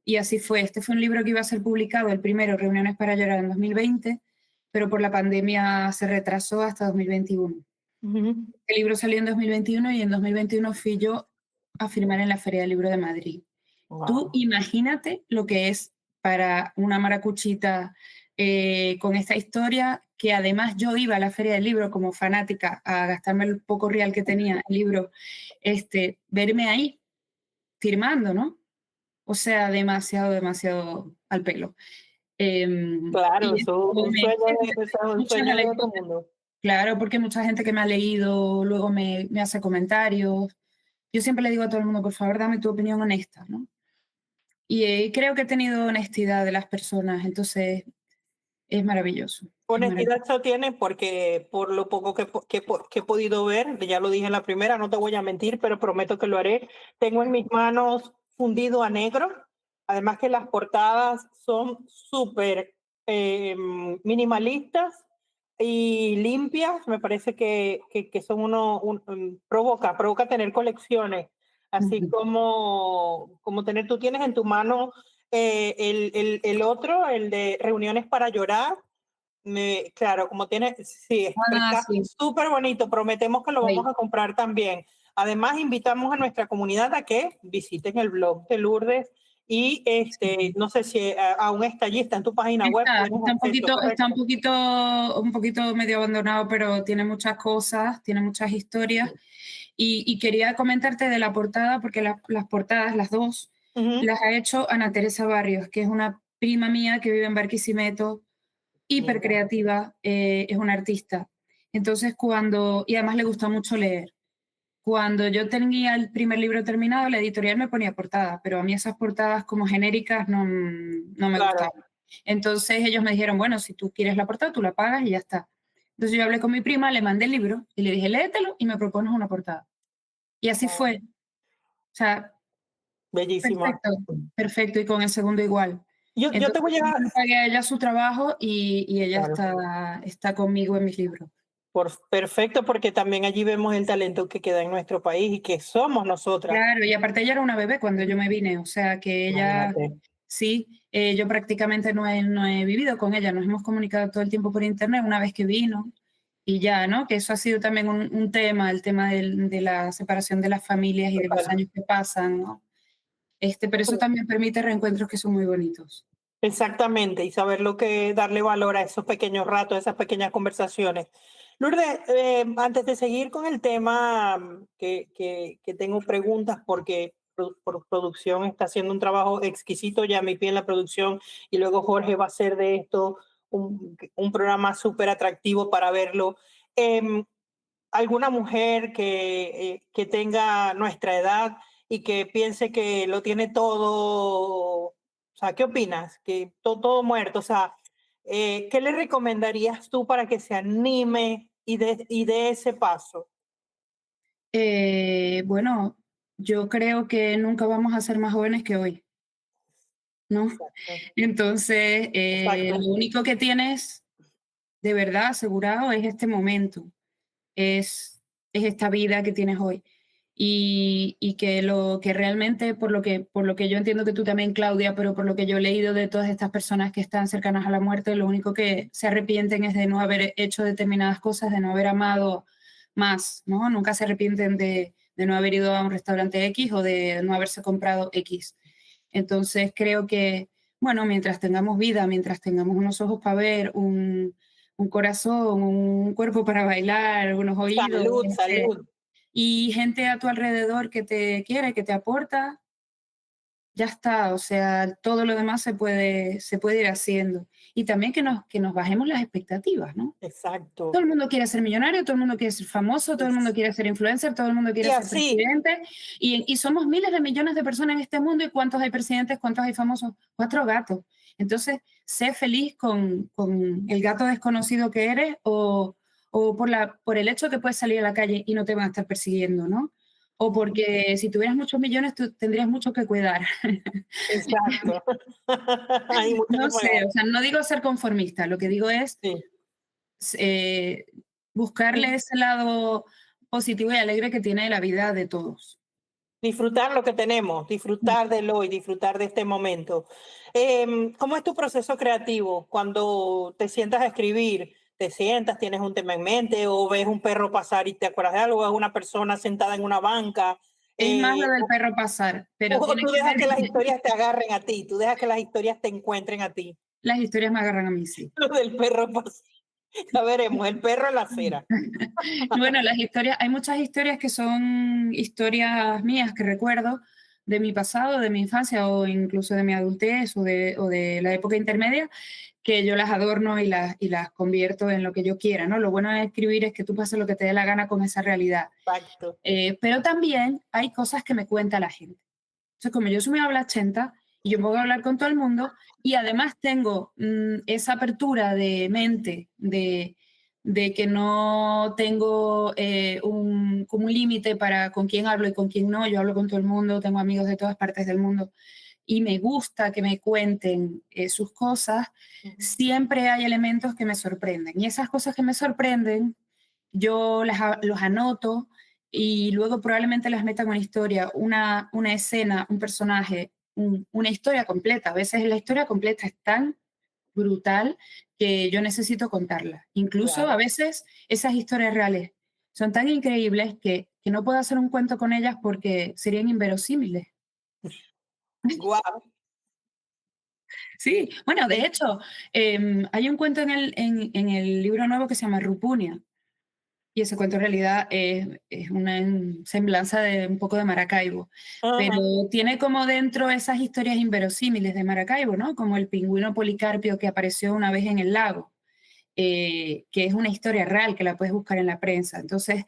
Y así fue. Este fue un libro que iba a ser publicado, el primero, Reuniones para llorar, en 2020, pero por la pandemia se retrasó hasta 2021. Ujú. El libro salió en 2021 y en 2021 fui yo a firmar en la Feria del Libro de Madrid. Tú Wow. imagínate lo que es para una maracuchita con esta historia, que además yo iba a la Feria del Libro como fanática a gastarme el poco real que tenía el libro, verme ahí firmando, ¿no? O sea, demasiado, demasiado al pelo. Claro, Y eso es como un me, sueño eso es un muchas sueño de otro anécdotas, mundo. claro, porque mucha gente que me ha leído luego me hace comentarios. Yo siempre le digo a todo el mundo, por favor, dame tu opinión honesta, ¿no? Y creo que he tenido honestidad de las personas, entonces es maravilloso, es Honestidad maravilloso. eso tiene porque por lo poco que he podido ver, ya lo dije en la primera, no te voy a mentir, pero prometo que lo haré. Tengo en mis manos fundido a negro, además que las portadas son súper minimalistas y limpias. Me parece que son provoca tener colecciones, así Ujú. como tener, tú tienes en tu mano el otro, el de Reuniones para llorar. Claro, como tiene, sí, Ah, está sí, súper bonito. Prometemos que lo vamos ahí. a comprar también. Además, invitamos a nuestra comunidad a que visiten el blog de Lourdes y Sí. no sé si aún está allí, está en tu página web, tienes acceso, Está ¿correcto? un poquito medio abandonado, pero tiene muchas cosas, tiene muchas historias. Y quería comentarte de la portada, porque las portadas, las dos, Ujú. las ha hecho Ana Teresa Barrios, que es una prima mía que vive en Barquisimeto, hiper Mira, creativa, es una artista. Entonces, y además le gusta mucho leer. Cuando yo tenía el primer libro terminado, la editorial me ponía portada, pero a mí esas portadas como genéricas no me claro. gustaban. Entonces ellos me dijeron, bueno, si tú quieres la portada, tú la pagas y ya está. Entonces yo hablé con mi prima, le mandé el libro y le dije, léetelo y me propones una portada. Y así Oh, fue. O sea, bellísima. perfecto, perfecto. Y con el segundo igual. Yo te Entonces voy yo a, le pagué a ella su trabajo y ella claro, está conmigo en mis libros. perfecto, porque también allí vemos el talento que queda en nuestro país y que somos nosotras. Claro, y aparte ella era una bebé cuando yo me vine, o sea que ella, Imagínate. sí, yo prácticamente no he vivido con ella, nos hemos comunicado todo el tiempo por internet una vez que vino y ya, ¿no? Que eso ha sido también un tema, el tema de la separación de las familias y de los Total. años que pasan, ¿no? Pero eso también permite reencuentros que son muy bonitos. Exactamente, y saber lo que darle valor a esos pequeños ratos, esas pequeñas conversaciones. Lourdes, antes de seguir con el tema, que tengo preguntas porque por producción está haciendo un trabajo exquisito, ya mi pie en la producción y luego Jorge va a hacer de esto un programa súper atractivo para verlo. Em, ¿Alguna mujer que tenga nuestra edad y que piense que lo tiene todo? O sea, ¿qué opinas? Que todo muerto, o sea, ¿qué le recomendarías tú para que se anime y dé ese paso? Bueno, yo creo que nunca vamos a ser más jóvenes que hoy, ¿no? Exacto, Entonces, exacto, lo único que tienes de verdad asegurado es este momento, es esta vida que tienes hoy. Y que lo que realmente, por lo que yo entiendo que tú también, Claudia, pero por lo que yo he leído de todas estas personas que están cercanas a la muerte, lo único que se arrepienten es de no haber hecho determinadas cosas, de no haber amado más, ¿no? Nunca se arrepienten de no haber ido a un restaurante X o de no haberse comprado X. Entonces creo que, bueno, mientras tengamos vida, mientras tengamos unos ojos para ver, un corazón, un cuerpo para bailar, unos oídos, salud, salud. y gente a tu alrededor que te quiere, que te aporta, ya está. O sea, todo lo demás se puede ir haciendo. Y también que nos bajemos las expectativas, ¿no? Todo Exacto. el mundo quiere ser millonario, todo el mundo quiere ser famoso, todo el mundo Es- quiere ser influencer, todo el mundo quiere Y ser así, presidente. Y somos miles de millones de personas en este mundo. ¿Y cuántos hay presidentes? ¿Cuántos hay famosos? 4 gatos. Entonces, sé feliz con el gato desconocido que eres o por el hecho que puedes salir a la calle y no te van a estar persiguiendo, ¿no? O porque si tuvieras muchos millones, tú tendrías mucho que cuidar. exacto. Hay mucho que No sé, pagar. o sea, no digo ser conformista, lo que digo es Sí. eh, Y buscarle ese lado positivo y alegre que tiene la vida de todos. Disfrutar lo que tenemos, disfrutar del hoy, disfrutar de este momento. ¿Cómo es tu proceso creativo cuando te sientas a escribir? ¿Te sientas, tienes un tema en mente o ves un perro pasar y te acuerdas de algo? ¿Es una persona sentada en una banca? Es más lo del O, perro pasar, pero o tiene tú que dejas ver, que las historias te agarren a ti, tú dejas que las historias te encuentren a ti. las historias me agarran a mí, sí. Lo del perro pasar. Ya veremos, el perro en la acera. Bueno, las historias, hay muchas historias que son historias mías que recuerdo de mi pasado, de mi infancia o incluso de mi adultez o de la época intermedia, que yo las adorno y las convierto en lo que yo quiera, ¿no? Lo bueno de escribir es que tú pases lo que te dé la gana con esa realidad. Exacto. Pero también hay cosas que me cuenta la gente. Entonces, como yo soy muy hablachenta y yo puedo hablar con todo el mundo y además tengo esa apertura de mente, de que no tengo como un límite para con quién hablo y con quién no. Yo hablo con todo el mundo, tengo amigos de todas partes del mundo y me gusta que me cuenten sus cosas. Siempre hay elementos que me sorprenden y esas cosas que me sorprenden yo los anoto y luego probablemente las meta en una historia, una escena, un personaje, una historia completa. A veces la historia completa es tan brutal que yo necesito contarla. Incluso a Claro. veces esas historias reales son tan increíbles que no puedo hacer un cuento con ellas porque serían inverosímiles. Guau. Sí, bueno, de hecho, hay un cuento en el libro nuevo que se llama Rupunia. Y ese cuento en realidad es una semblanza de un poco de Maracaibo, pero Ajá. tiene como dentro esas historias inverosímiles de Maracaibo, ¿no? Como el pingüino Policarpio que apareció una vez en el lago, que es una historia real que la puedes buscar en la prensa. Entonces,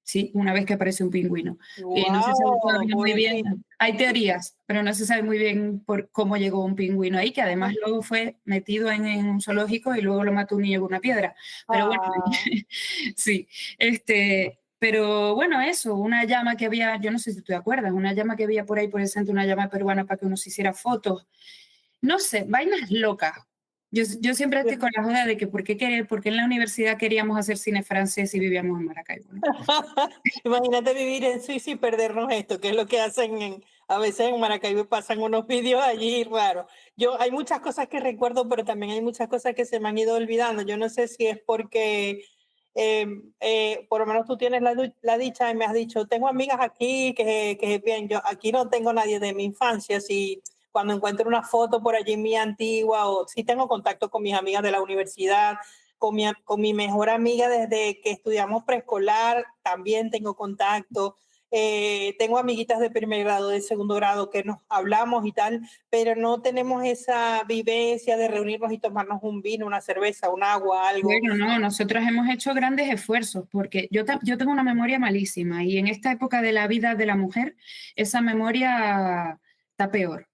sí, una vez que aparece un pingüino. No se sabe Wow, todavía muy pobrecito. bien, hay teorías, pero no se sabe muy bien por cómo llegó un pingüino ahí, que además luego fue metido en un zoológico y luego lo mató un niño con una piedra. Pero bueno, Ah, sí, pero bueno, eso, una llama que había, yo no sé si tú te acuerdas, una llama que había por ahí por el centro, una llama peruana para que uno se hiciera fotos. No sé, vainas locas. Yo siempre estoy con la joda de que por qué en la universidad queríamos hacer cine francés y vivíamos en Maracaibo, ¿no? imagínate vivir en Suiza y perdernos esto, que es lo que hacen a veces en Maracaibo, pasan unos vídeos allí raros. Hay muchas cosas que recuerdo, pero también hay muchas cosas que se me han ido olvidando. Yo no sé si es porque, por lo menos tú tienes la dicha y me has dicho, tengo amigas aquí que bien, yo aquí no tengo nadie de mi infancia, si cuando encuentro una foto por allí mía antigua o si tengo contacto con mis amigas de la universidad, con mi mejor amiga desde que estudiamos preescolar, también tengo contacto. Tengo amiguitas de primer grado, de segundo grado que nos hablamos y tal, pero no tenemos esa vivencia de reunirnos y tomarnos un vino, una cerveza, un agua, algo. Bueno, no, nosotros hemos hecho grandes esfuerzos porque yo tengo una memoria malísima y en esta época de la vida de la mujer, esa memoria está peor.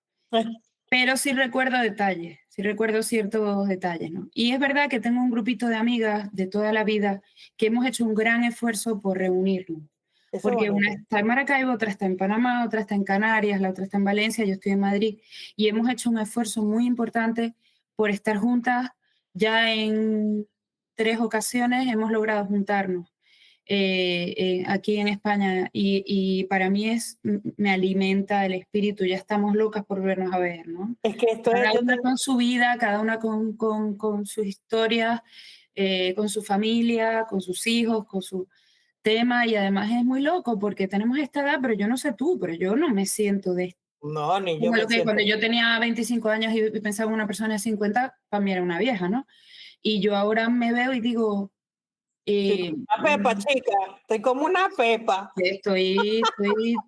Pero sí recuerdo ciertos detalles, ¿no? Y es verdad que tengo un grupito de amigas de toda la vida que hemos hecho un gran esfuerzo por reunirnos, Eso es porque una bonito. está en Maracaibo, otra está en Panamá, otra está en Canarias, la otra está en Valencia, yo estoy en Madrid, y hemos hecho un esfuerzo muy importante por estar juntas. Ya en 3 ocasiones hemos logrado juntarnos aquí en España y para mí me alimenta el espíritu, ya estamos locas por vernos a ver, ¿no? Es que esto es, Cada una con su vida, cada una con sus historias, con su familia, con sus hijos, con su tema y además es muy loco porque tenemos esta edad, pero yo no sé tú, pero yo no me siento de no, ni yo como me lo que cuando siento. yo tenía 25 años y pensaba en una persona de 50, para mí era una vieja, ¿no? Y yo ahora me veo y digo, Estoy como una pepa, chica. Estoy como una pepa.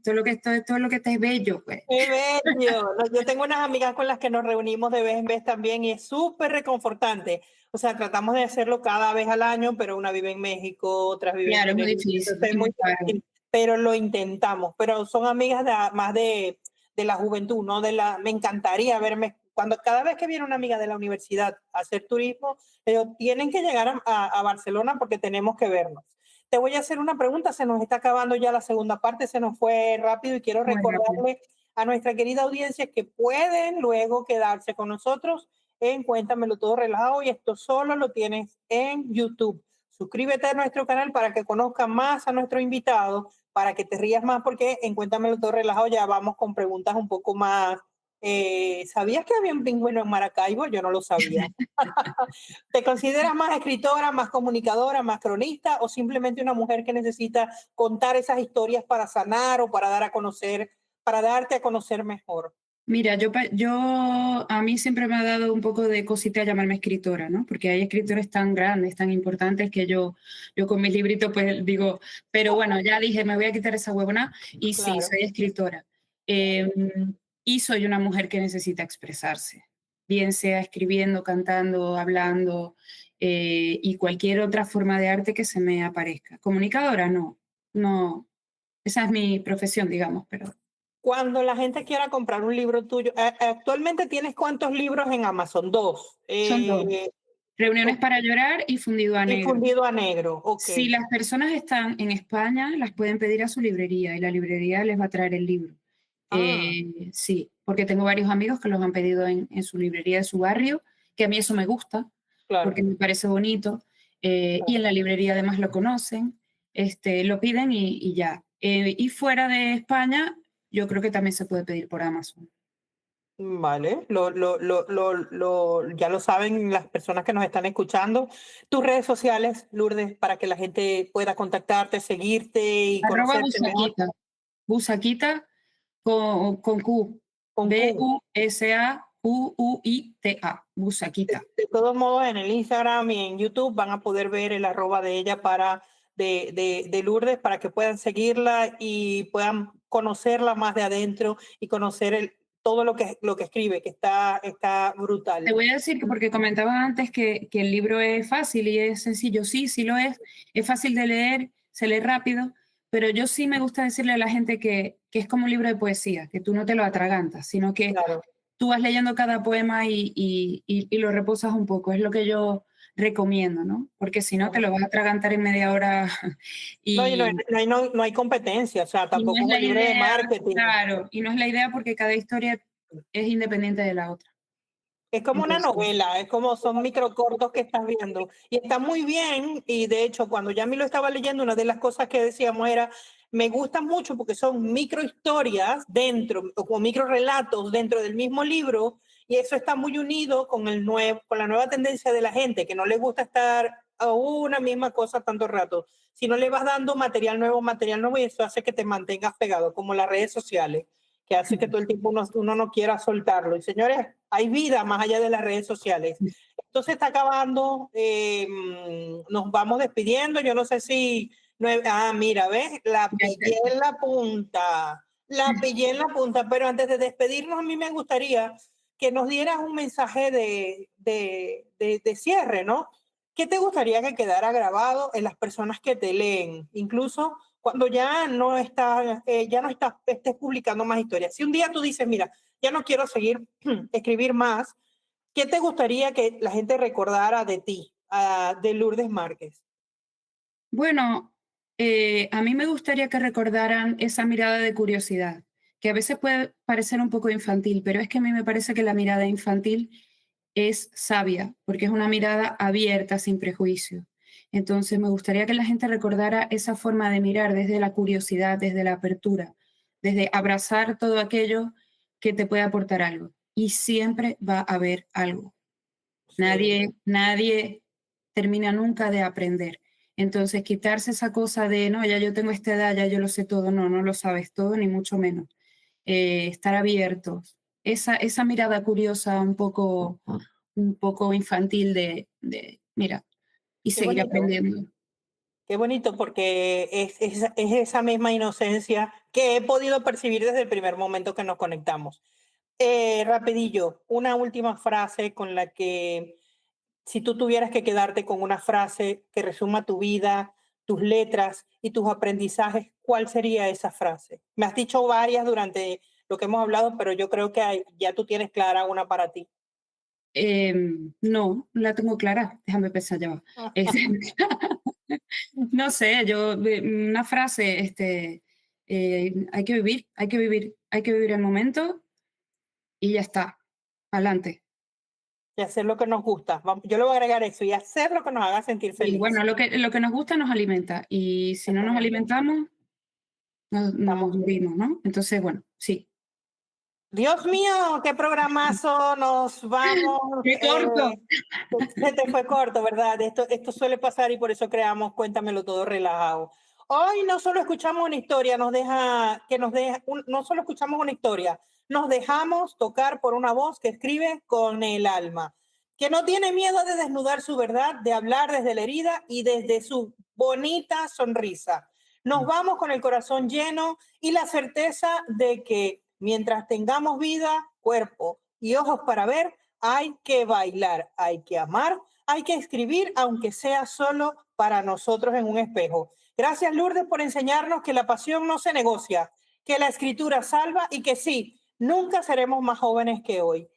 todo lo que está es bello, pues. Qué bello. No, yo tengo unas amigas con las que nos reunimos de vez en vez también y es súper reconfortante. O sea, tratamos de hacerlo cada vez al año, pero una vive en México, otras viven en Claro, es muy Tenerife, difícil, entonces es es muy muy caro. difícil, pero lo intentamos. Pero son amigas más de la juventud, ¿no? Me encantaría verme, cada vez que viene una amiga de la universidad a hacer turismo, pero tienen que llegar a Barcelona porque tenemos que vernos. Te voy a hacer una pregunta, se nos está acabando ya la segunda parte, se nos fue rápido y quiero Muy rápido. recordarle a nuestra querida audiencia que pueden luego quedarse con nosotros en Cuéntamelo Todo Relajado y esto solo lo tienes en YouTube. suscríbete a nuestro canal para que conozcan más a nuestro invitado, para que te rías más, porque en Cuéntamelo Todo Relajado ya vamos con preguntas un poco más. ¿Sabías que había un pingüino en Maracaibo? Yo no lo sabía. ¿Te consideras más escritora, más comunicadora, más cronista o simplemente una mujer que necesita contar esas historias para sanar o para dar a conocer, para darte a conocer mejor? Mira, a mí siempre me ha dado un poco de cosita llamarme escritora, ¿no? Porque hay escritores tan grandes, tan importantes que yo con mis libritos pues digo, pero bueno, ya dije, me voy a quitar esa huevona y sí, Claro. soy escritora. Eh, y soy una mujer que necesita expresarse, bien sea escribiendo, cantando, hablando y cualquier otra forma de arte que se me aparezca. Comunicadora, no, no, esa es mi profesión, digamos, pero Cuando la gente quiera comprar un libro tuyo, actualmente tienes cuántos libros en Amazon? Dos. son dos. Reuniones para llorar y fundido a Y negro. fundido a negro, ok. Si las personas están en España, las pueden pedir a su librería y la librería les va a traer el libro. Ah, Sí, porque tengo varios amigos que los han pedido en su librería de su barrio, que a mí eso me gusta, claro, porque me parece bonito, y claro. en la librería además lo conocen, lo piden y ya. Y fuera de España, yo creo que también se puede pedir por Amazon. Vale, ya lo saben las personas que nos están escuchando. Tus redes sociales, Lourdes, para que la gente pueda contactarte, seguirte y Arroba conocerte mejor Busaquita, Busaquita con Q, con Q. Busaquita, Busaquita. De todos modos, en el Instagram y en YouTube van a poder ver el arroba de ella de Lourdes para que puedan seguirla y puedan conocerla más de adentro y conocer todo lo que escribe, que está Te brutal. voy a decir que porque comentaba antes que el libro es fácil y es sencillo, sí, sí lo es fácil de leer, se lee rápido, pero yo sí me gusta decirle a la gente que es como un libro de poesía, que tú no te lo atragantas, sino que Claro. tú vas leyendo cada poema y lo reposas un poco, es lo que yo recomiendo, ¿no? Porque si no te lo vas a atragantar en media hora No, y y, no hay competencia, o sea, y no tampoco es es la un libro de idea, marketing. claro, y no es la idea porque cada historia es independiente de la otra. Es como una Entonces, novela, es como son microcortos que estás viendo. Y está muy bien, y de hecho, cuando Yami lo estaba leyendo, una de las cosas que decíamos era, me gustan mucho porque son microhistorias dentro, o como microrelatos dentro del mismo libro, y eso está muy unido con, con la nueva tendencia de la gente, que no le gusta estar a una misma cosa tanto rato, sino le vas dando material nuevo, y eso hace que te mantengas pegado, como las redes sociales que hace que todo el tiempo uno no quiera soltarlo. Y señores, hay vida más allá de las redes sociales. Entonces está acabando, nos vamos despidiendo. Yo no sé si. Mira, ¿ves? La pillé en la punta, pero antes de despedirnos, a mí me gustaría que nos dieras un mensaje de cierre, ¿no? ¿Qué te gustaría que quedara grabado en las personas que te leen? Incluso cuando ya no estás, estés publicando más historias. Si un día tú dices, mira, ya no quiero seguir escribir más, ¿qué te gustaría que la gente recordara de ti, de Lourdes Márquez? bueno, a mí me gustaría que recordaran esa mirada de curiosidad, que a veces puede parecer un poco infantil, pero es que a mí me parece que la mirada infantil es sabia, porque es una mirada abierta, sin prejuicio. Entonces, me gustaría que la gente recordara esa forma de mirar desde la curiosidad, desde la apertura, desde abrazar todo aquello que te puede aportar algo. Y siempre va a haber algo. Sí, Nadie termina nunca de aprender. Entonces, quitarse esa cosa de, no, ya yo tengo esta edad, ya yo lo sé todo, no, no lo sabes todo, ni mucho menos. Estar abiertos. Esa mirada curiosa, un poco infantil mira, y qué seguir bonito. aprendiendo. Qué bonito porque es esa misma inocencia que he podido percibir desde el primer momento que nos conectamos. Rapidillo, una última frase con la que, si tú tuvieras que quedarte con una frase que resuma tu vida, tus letras y tus aprendizajes, ¿cuál sería esa frase? Me has dicho varias durante lo que hemos hablado, pero yo creo que ya tú tienes clara una para ti. No, la tengo clara, déjame pensar ya. Va. Es- no sé, una frase, hay que vivir el momento y ya está, adelante. Y hacer lo que nos gusta. Yo le voy a agregar eso, y hacer lo que nos haga sentir Y felices. bueno, lo que nos gusta nos alimenta, y si no nos alimentamos, nos morimos, ¿no? Entonces, bueno, sí. Dios mío, qué programazo, nos vamos. ¡Qué corto! Se te fue corto, ¿verdad? Esto suele pasar y por eso creamos Cuéntamelo Todo relajado. Hoy no solo escuchamos una historia, no solo escuchamos una historia, nos dejamos tocar por una voz que escribe con el alma, que no tiene miedo de desnudar su verdad, de hablar desde la herida y desde su bonita sonrisa. Nos vamos con el corazón lleno y la certeza de que mientras tengamos vida, cuerpo y ojos para ver, hay que bailar, hay que amar, hay que escribir, aunque sea solo para nosotros en un espejo. Gracias, Lourdes, por enseñarnos que la pasión no se negocia, que la escritura salva y que sí, nunca seremos más jóvenes que hoy.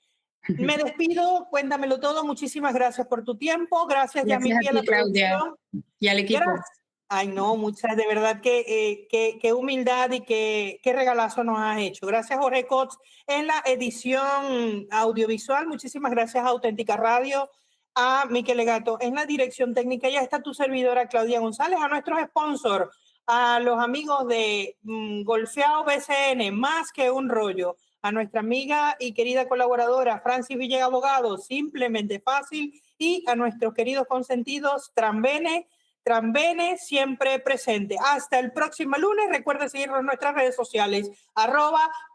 Me despido, cuéntamelo todo. Muchísimas gracias por tu tiempo. Gracias, Gracias Yamil, a a la ti, Claudia, producción. y al equipo. Gracias. Ay, no, muchas, de verdad qué humildad y qué regalazo nos has hecho. Gracias, Jorge Cots, en la edición audiovisual. Muchísimas gracias a Auténtica Radio, a Miquel Legato en la dirección técnica. Ya está tu servidora, Claudia González, a nuestros sponsors, a los amigos de Golfeado BCN, Más que un rollo, a nuestra amiga y querida colaboradora, Francis Villegas Abogado, Simplemente Fácil, y a nuestros queridos consentidos, Trambene, siempre presente. Hasta el próximo lunes. Recuerda seguirnos en nuestras redes sociales.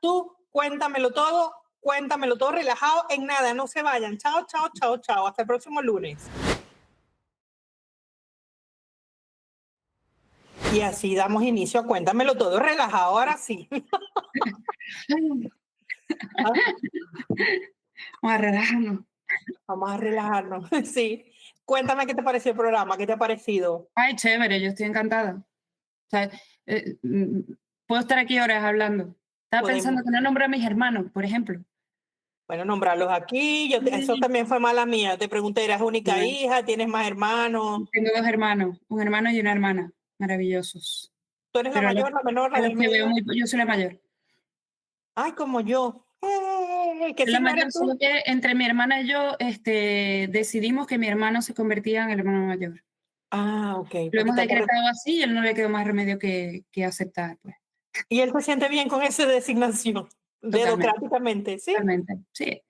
@tú, cuéntamelo todo relajado. En nada, no se vayan. Chao, chao, chao, chao. Hasta el próximo lunes. Y así damos inicio a Cuéntamelo Todo relajado. Ahora sí. Vamos a relajarnos. Vamos a relajarnos. Sí. Cuéntame qué te pareció el programa, qué te ha parecido. Ay, chévere, yo estoy encantada. O sea, puedo estar aquí horas hablando. Estaba pensando que no nombré a mis hermanos, por ejemplo. Bueno, nombrarlos aquí. Eso también fue mala mía. Te pregunté, ¿eras única hija? ¿Tienes más hermanos? Tengo 2 hermanos, un hermano y una hermana, maravillosos. ¿Tú eres la mayor, la menor, la del medio? Yo soy la mayor. Ay, como yo. ¿Qué La signo mayor, eres tú? solo que entre mi hermana y yo decidimos que mi hermano se convertía en el hermano mayor. Ah, ok. Lo hemos decretado así y él no le quedó más remedio que aceptar, pues. ¿Y él se siente bien con esa designación? Democráticamente, ¿sí? Totalmente, sí.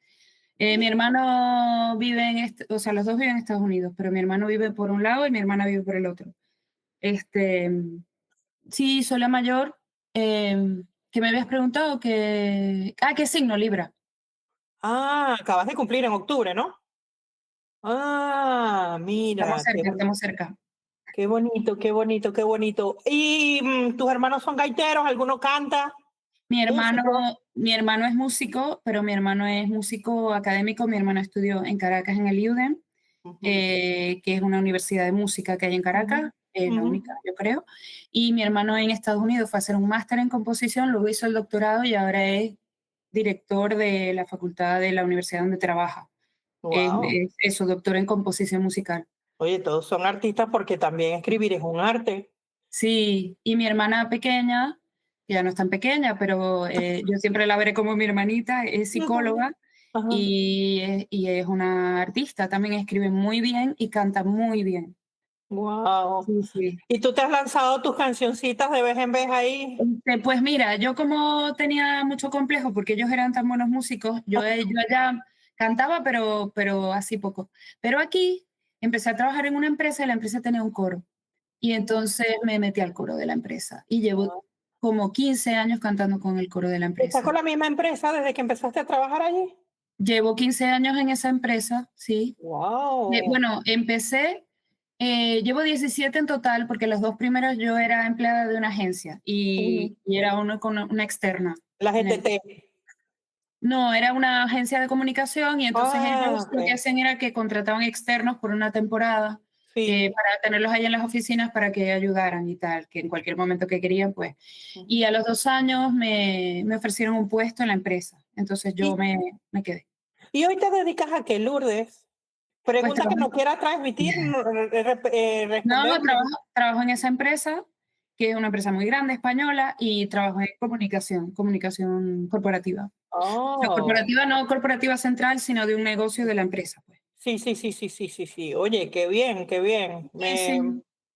Mi hermano vive o sea, los dos viven en Estados Unidos, pero mi hermano vive por un lado y mi hermana vive por el otro. Sí, soy la mayor. Que me habías preguntado ¿qué signo? Libra. Ah, acabas de cumplir en octubre, ¿no? Ah, mira. Estamos cerca. Qué bonito, qué bonito, qué bonito. ¿Y tus hermanos son gaiteros? ¿Alguno canta? Mi hermano es músico, pero mi hermano es músico académico. Mi hermano estudió en Caracas en el UDEM, que es una universidad de música que hay en Caracas, la única, yo creo. Y mi hermano en Estados Unidos fue a hacer un máster en composición, luego hizo el doctorado y ahora es director de la facultad de la universidad donde trabaja. Wow. Es su doctor en composición musical. Oye, todos son artistas porque también escribir es un arte. Sí, y mi hermana pequeña, que ya no es tan pequeña, pero yo siempre la veré como mi hermanita, es psicóloga y es una artista, también escribe muy bien y canta muy bien. Wow. Sí, sí. ¿Y tú te has lanzado tus cancioncitas de vez en vez ahí? Pues mira, yo como tenía mucho complejo porque ellos eran tan buenos músicos, yo allá cantaba, pero así poco. Pero aquí empecé a trabajar en una empresa y la empresa tenía un coro. Y entonces me metí al coro de la empresa y llevo como 15 años cantando con el coro de la empresa. ¿Estás con la misma empresa desde que empezaste a trabajar allí? Llevo 15 años en esa empresa, sí. Wow. Bueno, empecé, llevo 17 en total porque los 2 primeros yo era empleada de una agencia y era uno con una externa. La GTT. No, era una agencia de comunicación y entonces ellos lo que hacían era que contrataban externos por una temporada para tenerlos ahí en las oficinas para que ayudaran y tal, que en cualquier momento que querían, pues. Y a los 2 años me ofrecieron un puesto en la empresa, entonces yo me quedé. ¿Y hoy te dedicas a qué, Lourdes? Pregunta Pues que no quiera transmitir, responder. No, trabajo en esa empresa que es una empresa muy grande española, y trabajo en comunicación corporativa. O sea, Oh, corporativa, no corporativa central, sino de un negocio de la empresa, pues. sí, sí, sí, sí, sí, sí, sí. Oye, qué bien, qué bien. Sí, sí,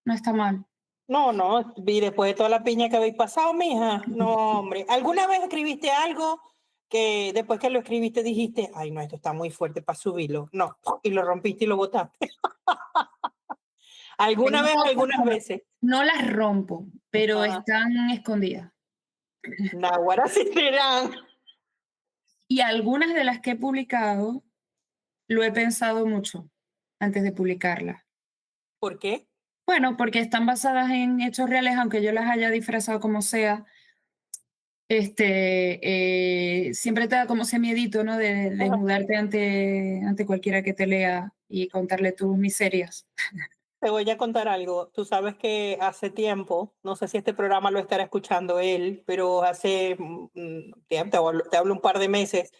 no está mal. No, no, y después de toda la piña que habéis pasado, mija, no, hombre. ¿Alguna vez escribiste algo que después que lo escribiste dijiste, ay, no, esto está muy fuerte para subirlo? No, y lo rompiste y lo botaste. ¿Alguna Tengo vez, cosas algunas que veces? no las rompo, pero Ajá. están escondidas. Naguará sí serán. Y algunas de las que he publicado, lo he pensado mucho antes de publicarlas. ¿Por qué? Bueno, porque están basadas en hechos reales, aunque yo las haya disfrazado como sea. Siempre te da como ese miedito, ¿no? De Ajá. desnudarte ante cualquiera que te lea y contarle tus miserias. Te voy a contar algo. Tú sabes que hace tiempo, no sé si este programa lo estará escuchando él, pero hace tiempo, te hablo un par de meses,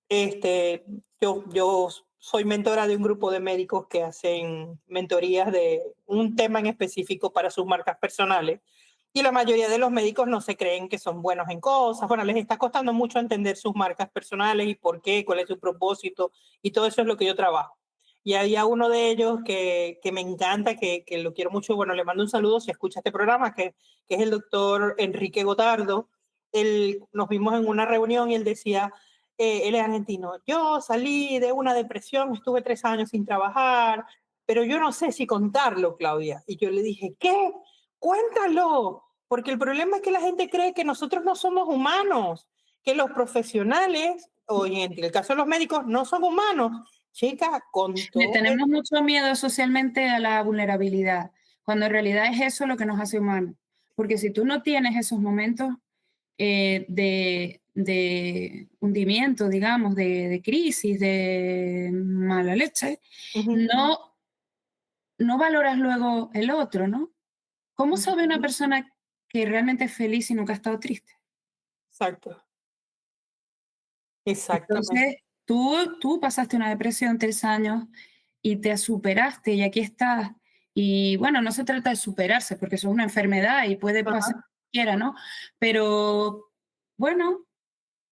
este, yo soy mentora de un grupo de médicos que hacen mentorías de un tema en específico para sus marcas personales. Y la mayoría de los médicos no se creen que son buenos en cosas. Bueno, les está costando mucho entender sus marcas personales y por qué, cuál es su propósito. Y todo eso es lo que yo trabajo. Y había uno de ellos que me encanta, que lo quiero mucho. Bueno, le mando un saludo si escucha este programa, que es el doctor Enrique Gotardo. Nos vimos en una reunión y él decía, él es argentino, yo salí de una depresión, estuve 3 años sin trabajar, pero yo no sé si contarlo, Claudia. Y yo le dije, ¿qué? Cuéntalo, porque el problema es que la gente cree que nosotros no somos humanos, que los profesionales, o en el caso de los médicos, no son humanos. Chica, con Le todo. tenemos mucho miedo socialmente a la vulnerabilidad, cuando en realidad es eso lo que nos hace humanos. Porque si tú no tienes esos momentos de hundimiento, digamos, de crisis, de mala leche, no, no valoras luego el otro, ¿no? ¿Cómo sabe una persona que realmente es feliz y nunca ha estado triste? Exacto, exactamente. Entonces, tú pasaste una depresión 3 años y te superaste y aquí estás. Y bueno, no se trata de superarse porque eso es una enfermedad y puede pasar Ajá. cualquiera, ¿no? Pero bueno,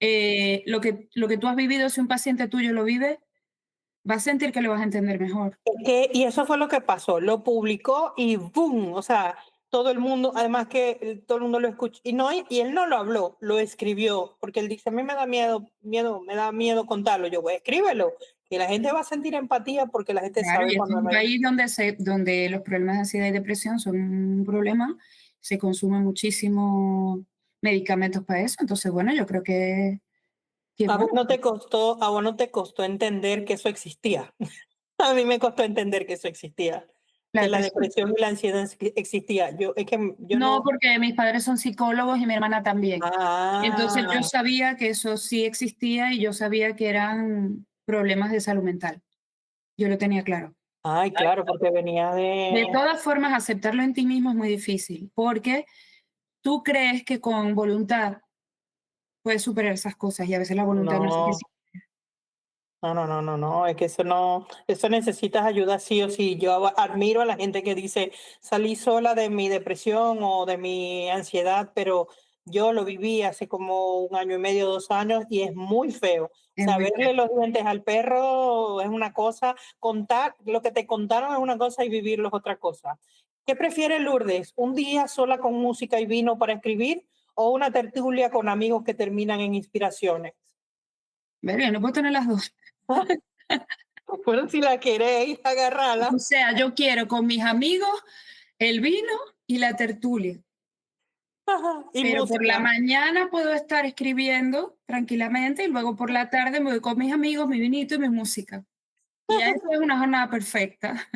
lo que tú has vivido, si un paciente tuyo lo vive, va a sentir que lo vas a entender mejor. Y eso fue lo que pasó, lo publicó y ¡boom! O sea, todo el mundo, además que todo el mundo lo escuchó, y, no, y él no lo habló, lo escribió, porque él dice, a mí me da me da miedo contarlo. Yo, pues escríbelo, que la gente va a sentir empatía porque la gente Claro, sabe y este cuando es un no hay. país donde los problemas de ansiedad y depresión son un problema, se consumen muchísimos medicamentos para eso, entonces bueno, yo creo que A vos bueno, no te costó, a vos no te costó entender que eso existía. A mí me costó entender que eso existía, la que la depresión. depresión y la ansiedad existía. Es que yo No, no. porque mis padres son psicólogos y mi hermana también. Entonces yo Ah, sabía que eso sí existía y yo sabía que eran problemas de salud mental. Yo lo tenía claro. ay, claro, porque venía De de. todas formas, aceptarlo en ti mismo es muy difícil, porque tú crees que con voluntad puedes superar esas cosas y a veces la voluntad no es No, suficiente. no, no, no, no, no, es que eso no, eso necesitas ayuda sí o sí. Yo admiro a la gente que dice, salí sola de mi depresión o de mi ansiedad, pero yo lo viví hace como 1 año y medio, 2 años, y es muy feo. O Es sea, muy verle feo. los dientes al perro es una cosa, contar lo que te contaron es una cosa y vivirlo es otra cosa. ¿Qué prefiere Lourdes? ¿Un día sola con música y vino para escribir o una tertulia con amigos que terminan en inspiraciones? Veré, no puedo tener las dos. Bueno, si la queréis, agarrala. O sea, yo quiero con mis amigos el vino y la tertulia, Ajá, y pero por la música. mañana puedo estar escribiendo tranquilamente y luego por la tarde me voy con mis amigos, mi vinito y mi música. Y ya eso es una jornada perfecta.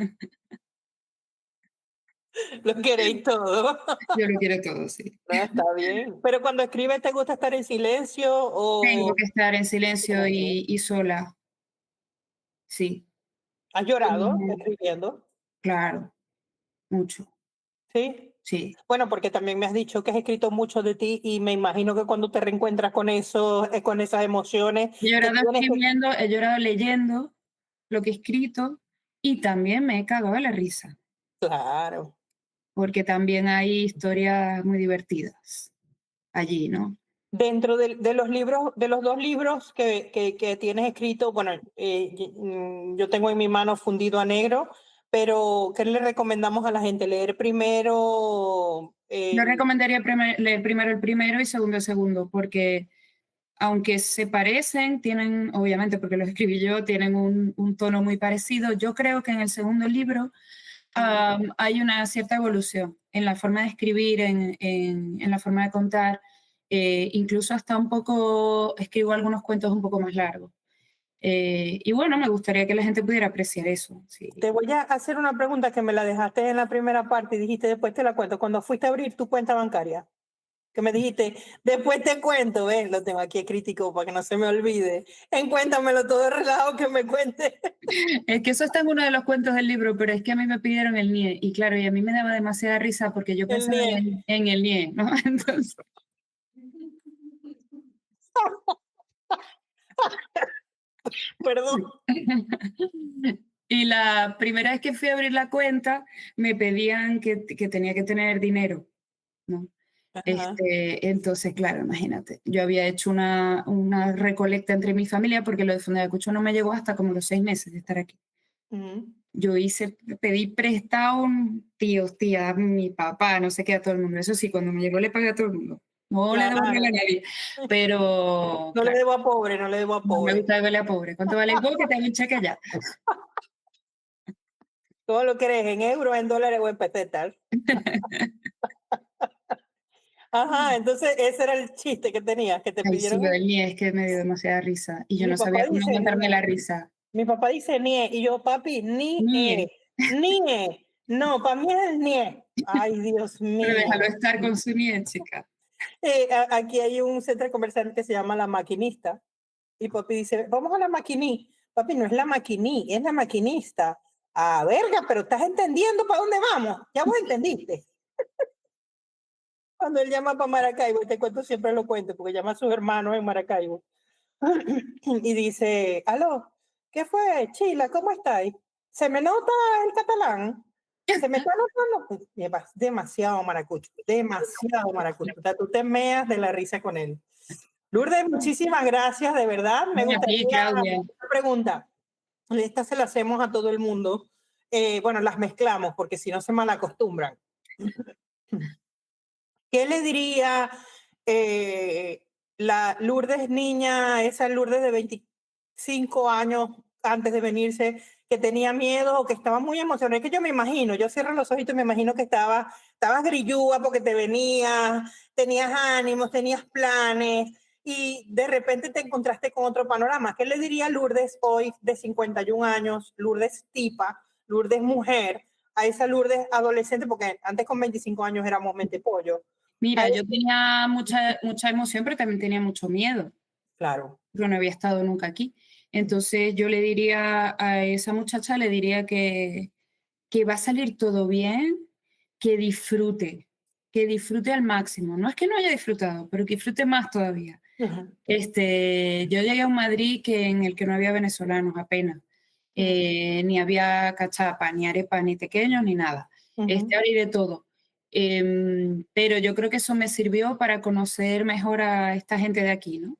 Lo queréis todo. Yo lo quiero todo, sí. No, está bien. Pero cuando escribes, ¿te gusta estar en silencio Tengo o que estar en silencio silencio? y sola, sí. ¿Has llorado Mm, escribiendo? claro, mucho, Sí. sí. Bueno, porque también me has dicho que has escrito mucho de ti y me imagino que cuando te reencuentras con eso, con esas emociones, He que llorado tienes que. escribiendo, he llorado leyendo lo que he escrito y también me he cagado de la risa. Claro. porque también hay historias muy divertidas allí, ¿no? Dentro de los libros, de los dos libros que tienes escrito, bueno, yo tengo en mi mano Fundido a Negro, pero ¿qué le recomendamos a la gente? ¿Leer primero? Yo recomendaría leer primero el primero y segundo el segundo, porque aunque se parecen, tienen, obviamente, porque los escribí yo, tienen un tono muy parecido. Yo creo que en el segundo libro hay una cierta evolución en la forma de escribir, en la forma de contar. Incluso hasta un poco, escribo algunos cuentos un poco más largos. Y bueno, me gustaría que la gente pudiera apreciar eso. Sí. Te voy a hacer una pregunta que me la dejaste en la primera parte y dijiste después te la cuento. Cuando fuiste a abrir tu cuenta bancaria, que me dijiste, después te cuento, ¿ves? Lo tengo aquí crítico para que no se me olvide. Cuéntamelo todo relajo que me cuente. Es que eso está en uno de los cuentos del libro, pero es que a mí me pidieron el NIE y claro, y a mí me daba demasiada risa porque yo pensaba en el NIE, ¿no? Entonces... Perdón. Y la primera vez que fui a abrir la cuenta, me pedían que tenía que tener dinero, ¿no? Entonces, claro, imagínate, yo había hecho una recolecta entre mi familia porque lo de Fundacucho no me llegó hasta como los 6 meses de estar aquí. Yo pedí prestado un tíos, tía, mi papá, no sé qué, a todo el mundo. Eso sí, cuando me llegó le pagué a todo el mundo. No le devolví a nadie, pero... No, claro, le debo a pobre, no le debo a pobre. No me gusta devolver a pobre. ¿Cuánto vale vos? Que te hago un cheque allá. Todo lo querés en euros, en dólares o en pesetas. Ajá, entonces ese era el chiste que tenías, que te pidieron. Sí, el NIE es que me dio demasiada risa y yo no sabía cómo aguantarme la risa. Mi papá dice NIE y yo, papi, NIE. No, para mí es el NIE. Ay, Dios mío. Pero déjalo estar con su NIE, chica. Aquí hay un centro comercial que se llama La Maquinista y papi dice, vamos a La Maquiní. Papi, no es La Maquiní, es La Maquinista. Ah, verga, pero estás entendiendo para dónde vamos. Ya vos entendiste. Cuando él llama para Maracaibo, este cuento siempre lo cuento, porque llama a sus hermanos en Maracaibo. Y dice, aló, ¿qué fue, Chila? ¿Cómo estáis? ¿Se me nota el catalán? ¿Se me está notando? Demasiado maracucho, demasiado maracucho. O sea, tú te meas de la risa con él. Lourdes, muchísimas gracias, de verdad. Me gustaría una pregunta. Esta se la hacemos a todo el mundo. Bueno, las mezclamos, porque si no se malacostumbran. ¿Qué le diría la Lourdes niña, esa Lourdes de 25 años antes de venirse, que tenía miedo o que estaba muy emocionada? Es que yo me imagino, yo cierro los ojitos y me imagino que estabas grillúa porque te venías, tenías ánimos, tenías planes y de repente te encontraste con otro panorama. ¿Qué le diría Lourdes hoy de 51 años, Lourdes tipa, Lourdes mujer, a esa Lourdes adolescente? Porque antes con 25 años éramos mente pollo. Mira, yo tenía mucha emoción, pero también tenía mucho miedo. Claro. Yo no había estado nunca aquí. Entonces yo le diría a esa muchacha, le diría que va a salir todo bien, que disfrute al máximo. No es que no haya disfrutado, pero que disfrute más todavía. Yo llegué a un Madrid en el que no había venezolanos apenas. Ni había cachapa, ni arepa, ni pequeños, ni nada. Ahora hay de todo. Pero yo creo que eso me sirvió para conocer mejor a esta gente de aquí, ¿no?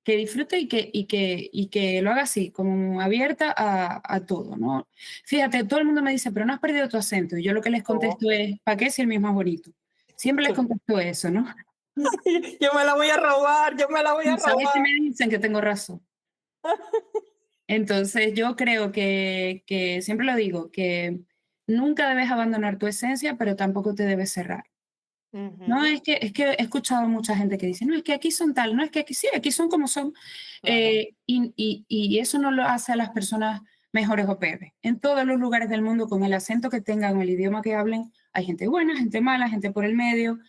Que disfrute y que lo haga así, como abierta a todo, ¿no? Fíjate, todo el mundo me dice, pero no has perdido tu acento. Y yo lo que les contesto es, ¿para qué si el mismo es bonito? Siempre les contesto eso, ¿no? Yo me la voy a robar, yo me la voy a robar. ¿Sabes qué me dicen? Que tengo razón. Entonces yo creo que siempre lo digo, que nunca debes abandonar tu esencia, pero tampoco te debes cerrar. No, es que he escuchado mucha gente que dice, no, es que aquí son tal, no, es que aquí sí, aquí son como son. Y eso no lo hace a las personas mejores o peores. En todos los lugares del mundo, con el acento que tengan, el idioma que hablen, hay gente buena, gente mala, gente por el medio,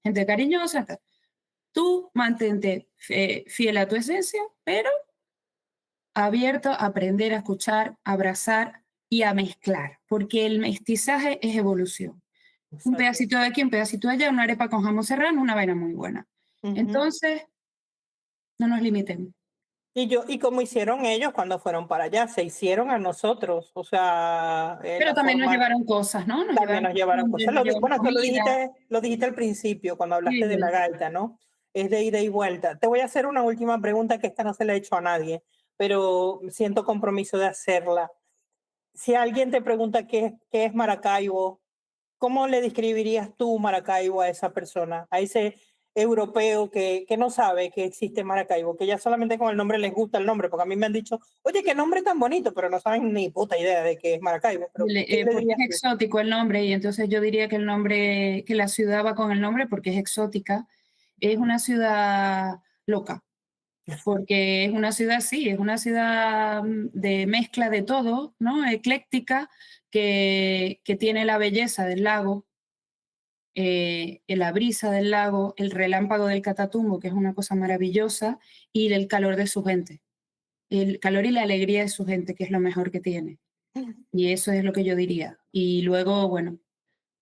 gente cariñosa. Tal. Tú mantente fiel a tu esencia, pero abierto a aprender a escuchar, a abrazar y a mezclar, porque el mestizaje es evolución. Exacto. Un pedacito de aquí, un pedacito de allá, una arepa con jamón serrano, una vaina muy buena. Entonces, no nos limitemos. Y como hicieron ellos cuando fueron para allá, se hicieron a nosotros, o sea, Pero también nos llevaron cosas, ¿no? También nos llevaron cosas. Nos llevaron Bueno, esto comida. lo dijiste al principio, cuando hablaste de Sí. la gaita, ¿no? Es de ida y vuelta. Te voy a hacer una última pregunta que esta no se la he hecho a nadie, pero siento compromiso de hacerla. Si alguien te pregunta qué es Maracaibo, ¿cómo le describirías tú Maracaibo a esa persona, a ese europeo que no sabe que existe Maracaibo, que ya solamente con el nombre les gusta el nombre? Porque a mí me han dicho, oye, qué nombre tan bonito, pero no saben ni puta idea de qué es Maracaibo. Pero, ¿qué le Porque dirías es tú? exótico el nombre, y entonces yo diría que el nombre, que la ciudad va con el nombre porque es exótica. Es una ciudad loca, porque es una ciudad, sí, es una ciudad de mezcla de todo, ¿no? Ecléctica, que tiene la belleza del lago, la brisa del lago, el relámpago del Catatumbo, que es una cosa maravillosa, y el calor de su gente, el calor y la alegría de su gente, que es lo mejor que tiene. Y eso es lo que yo diría. Y luego, bueno,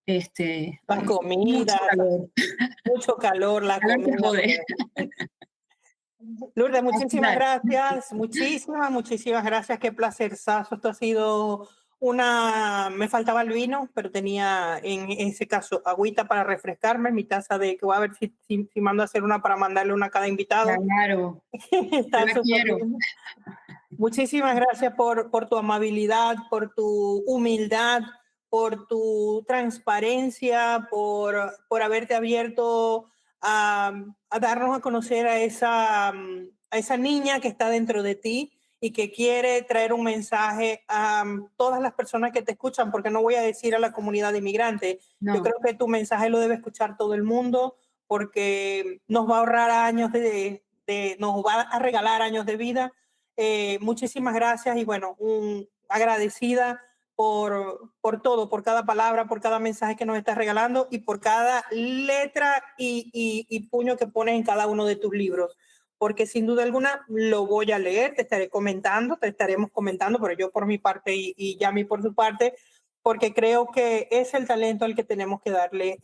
La mucho comida, calor. mucho calor, la Calor que comida. jode. Lourdes, A muchísimas sudar. gracias, muchísimas gracias, qué placerzazo. Esto ha sido me faltaba el vino, pero tenía en ese caso agüita para refrescarme, mi taza que voy a ver si mando a hacer una para mandarle una a cada invitado. Claro, yo Está la súper quiero. bien. Muchísimas gracias por tu amabilidad, por tu humildad, por tu transparencia, por haberte abierto a darnos a conocer a esa niña que está dentro de ti y que quiere traer un mensaje a todas las personas que te escuchan, porque no voy a decir a la comunidad inmigrante. Yo No, creo que tu mensaje lo debe escuchar todo el mundo, porque nos va a ahorrar años nos va a regalar años de vida. Muchísimas gracias y bueno, agradecida por todo, por cada palabra, por cada mensaje que nos estás regalando y por cada letra y puño que pones en cada uno de tus libros. Porque sin duda alguna lo voy a leer, te estaremos comentando, pero yo por mi parte y Yami por su parte, porque creo que es el talento al que tenemos que darle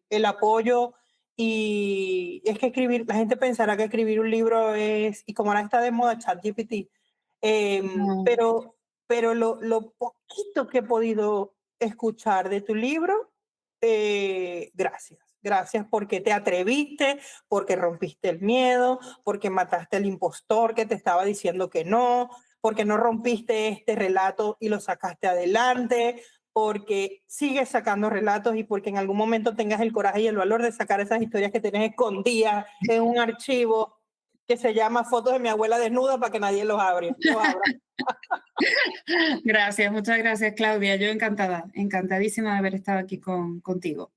el apoyo. Y es que la gente pensará que escribir un libro y como ahora está de moda ChatGPT, no. pero lo poquito que he podido escuchar de tu libro, gracias porque te atreviste, porque rompiste el miedo, porque mataste al impostor que te estaba diciendo que no, porque no rompiste este relato y lo sacaste adelante, porque sigues sacando relatos y porque en algún momento tengas el coraje y el valor de sacar esas historias que tienes escondidas en un archivo que se llama Fotos de mi abuela desnuda para que nadie los abra. Gracias, muchas gracias, Claudia. Yo encantada, encantadísima de haber estado aquí contigo.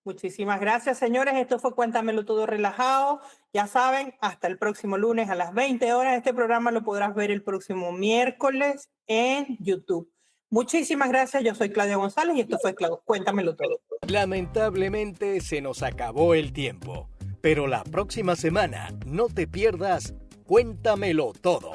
Muchísimas gracias, señores. Esto fue Cuéntamelo Todo Relajado. Ya saben, hasta el próximo lunes a las 20 horas. Este programa lo podrás ver el próximo miércoles en YouTube. Muchísimas gracias. Yo soy Claudia González y esto fue Cuéntamelo Todo. Lamentablemente se nos acabó el tiempo, pero la próxima semana no te pierdas Cuéntamelo Todo.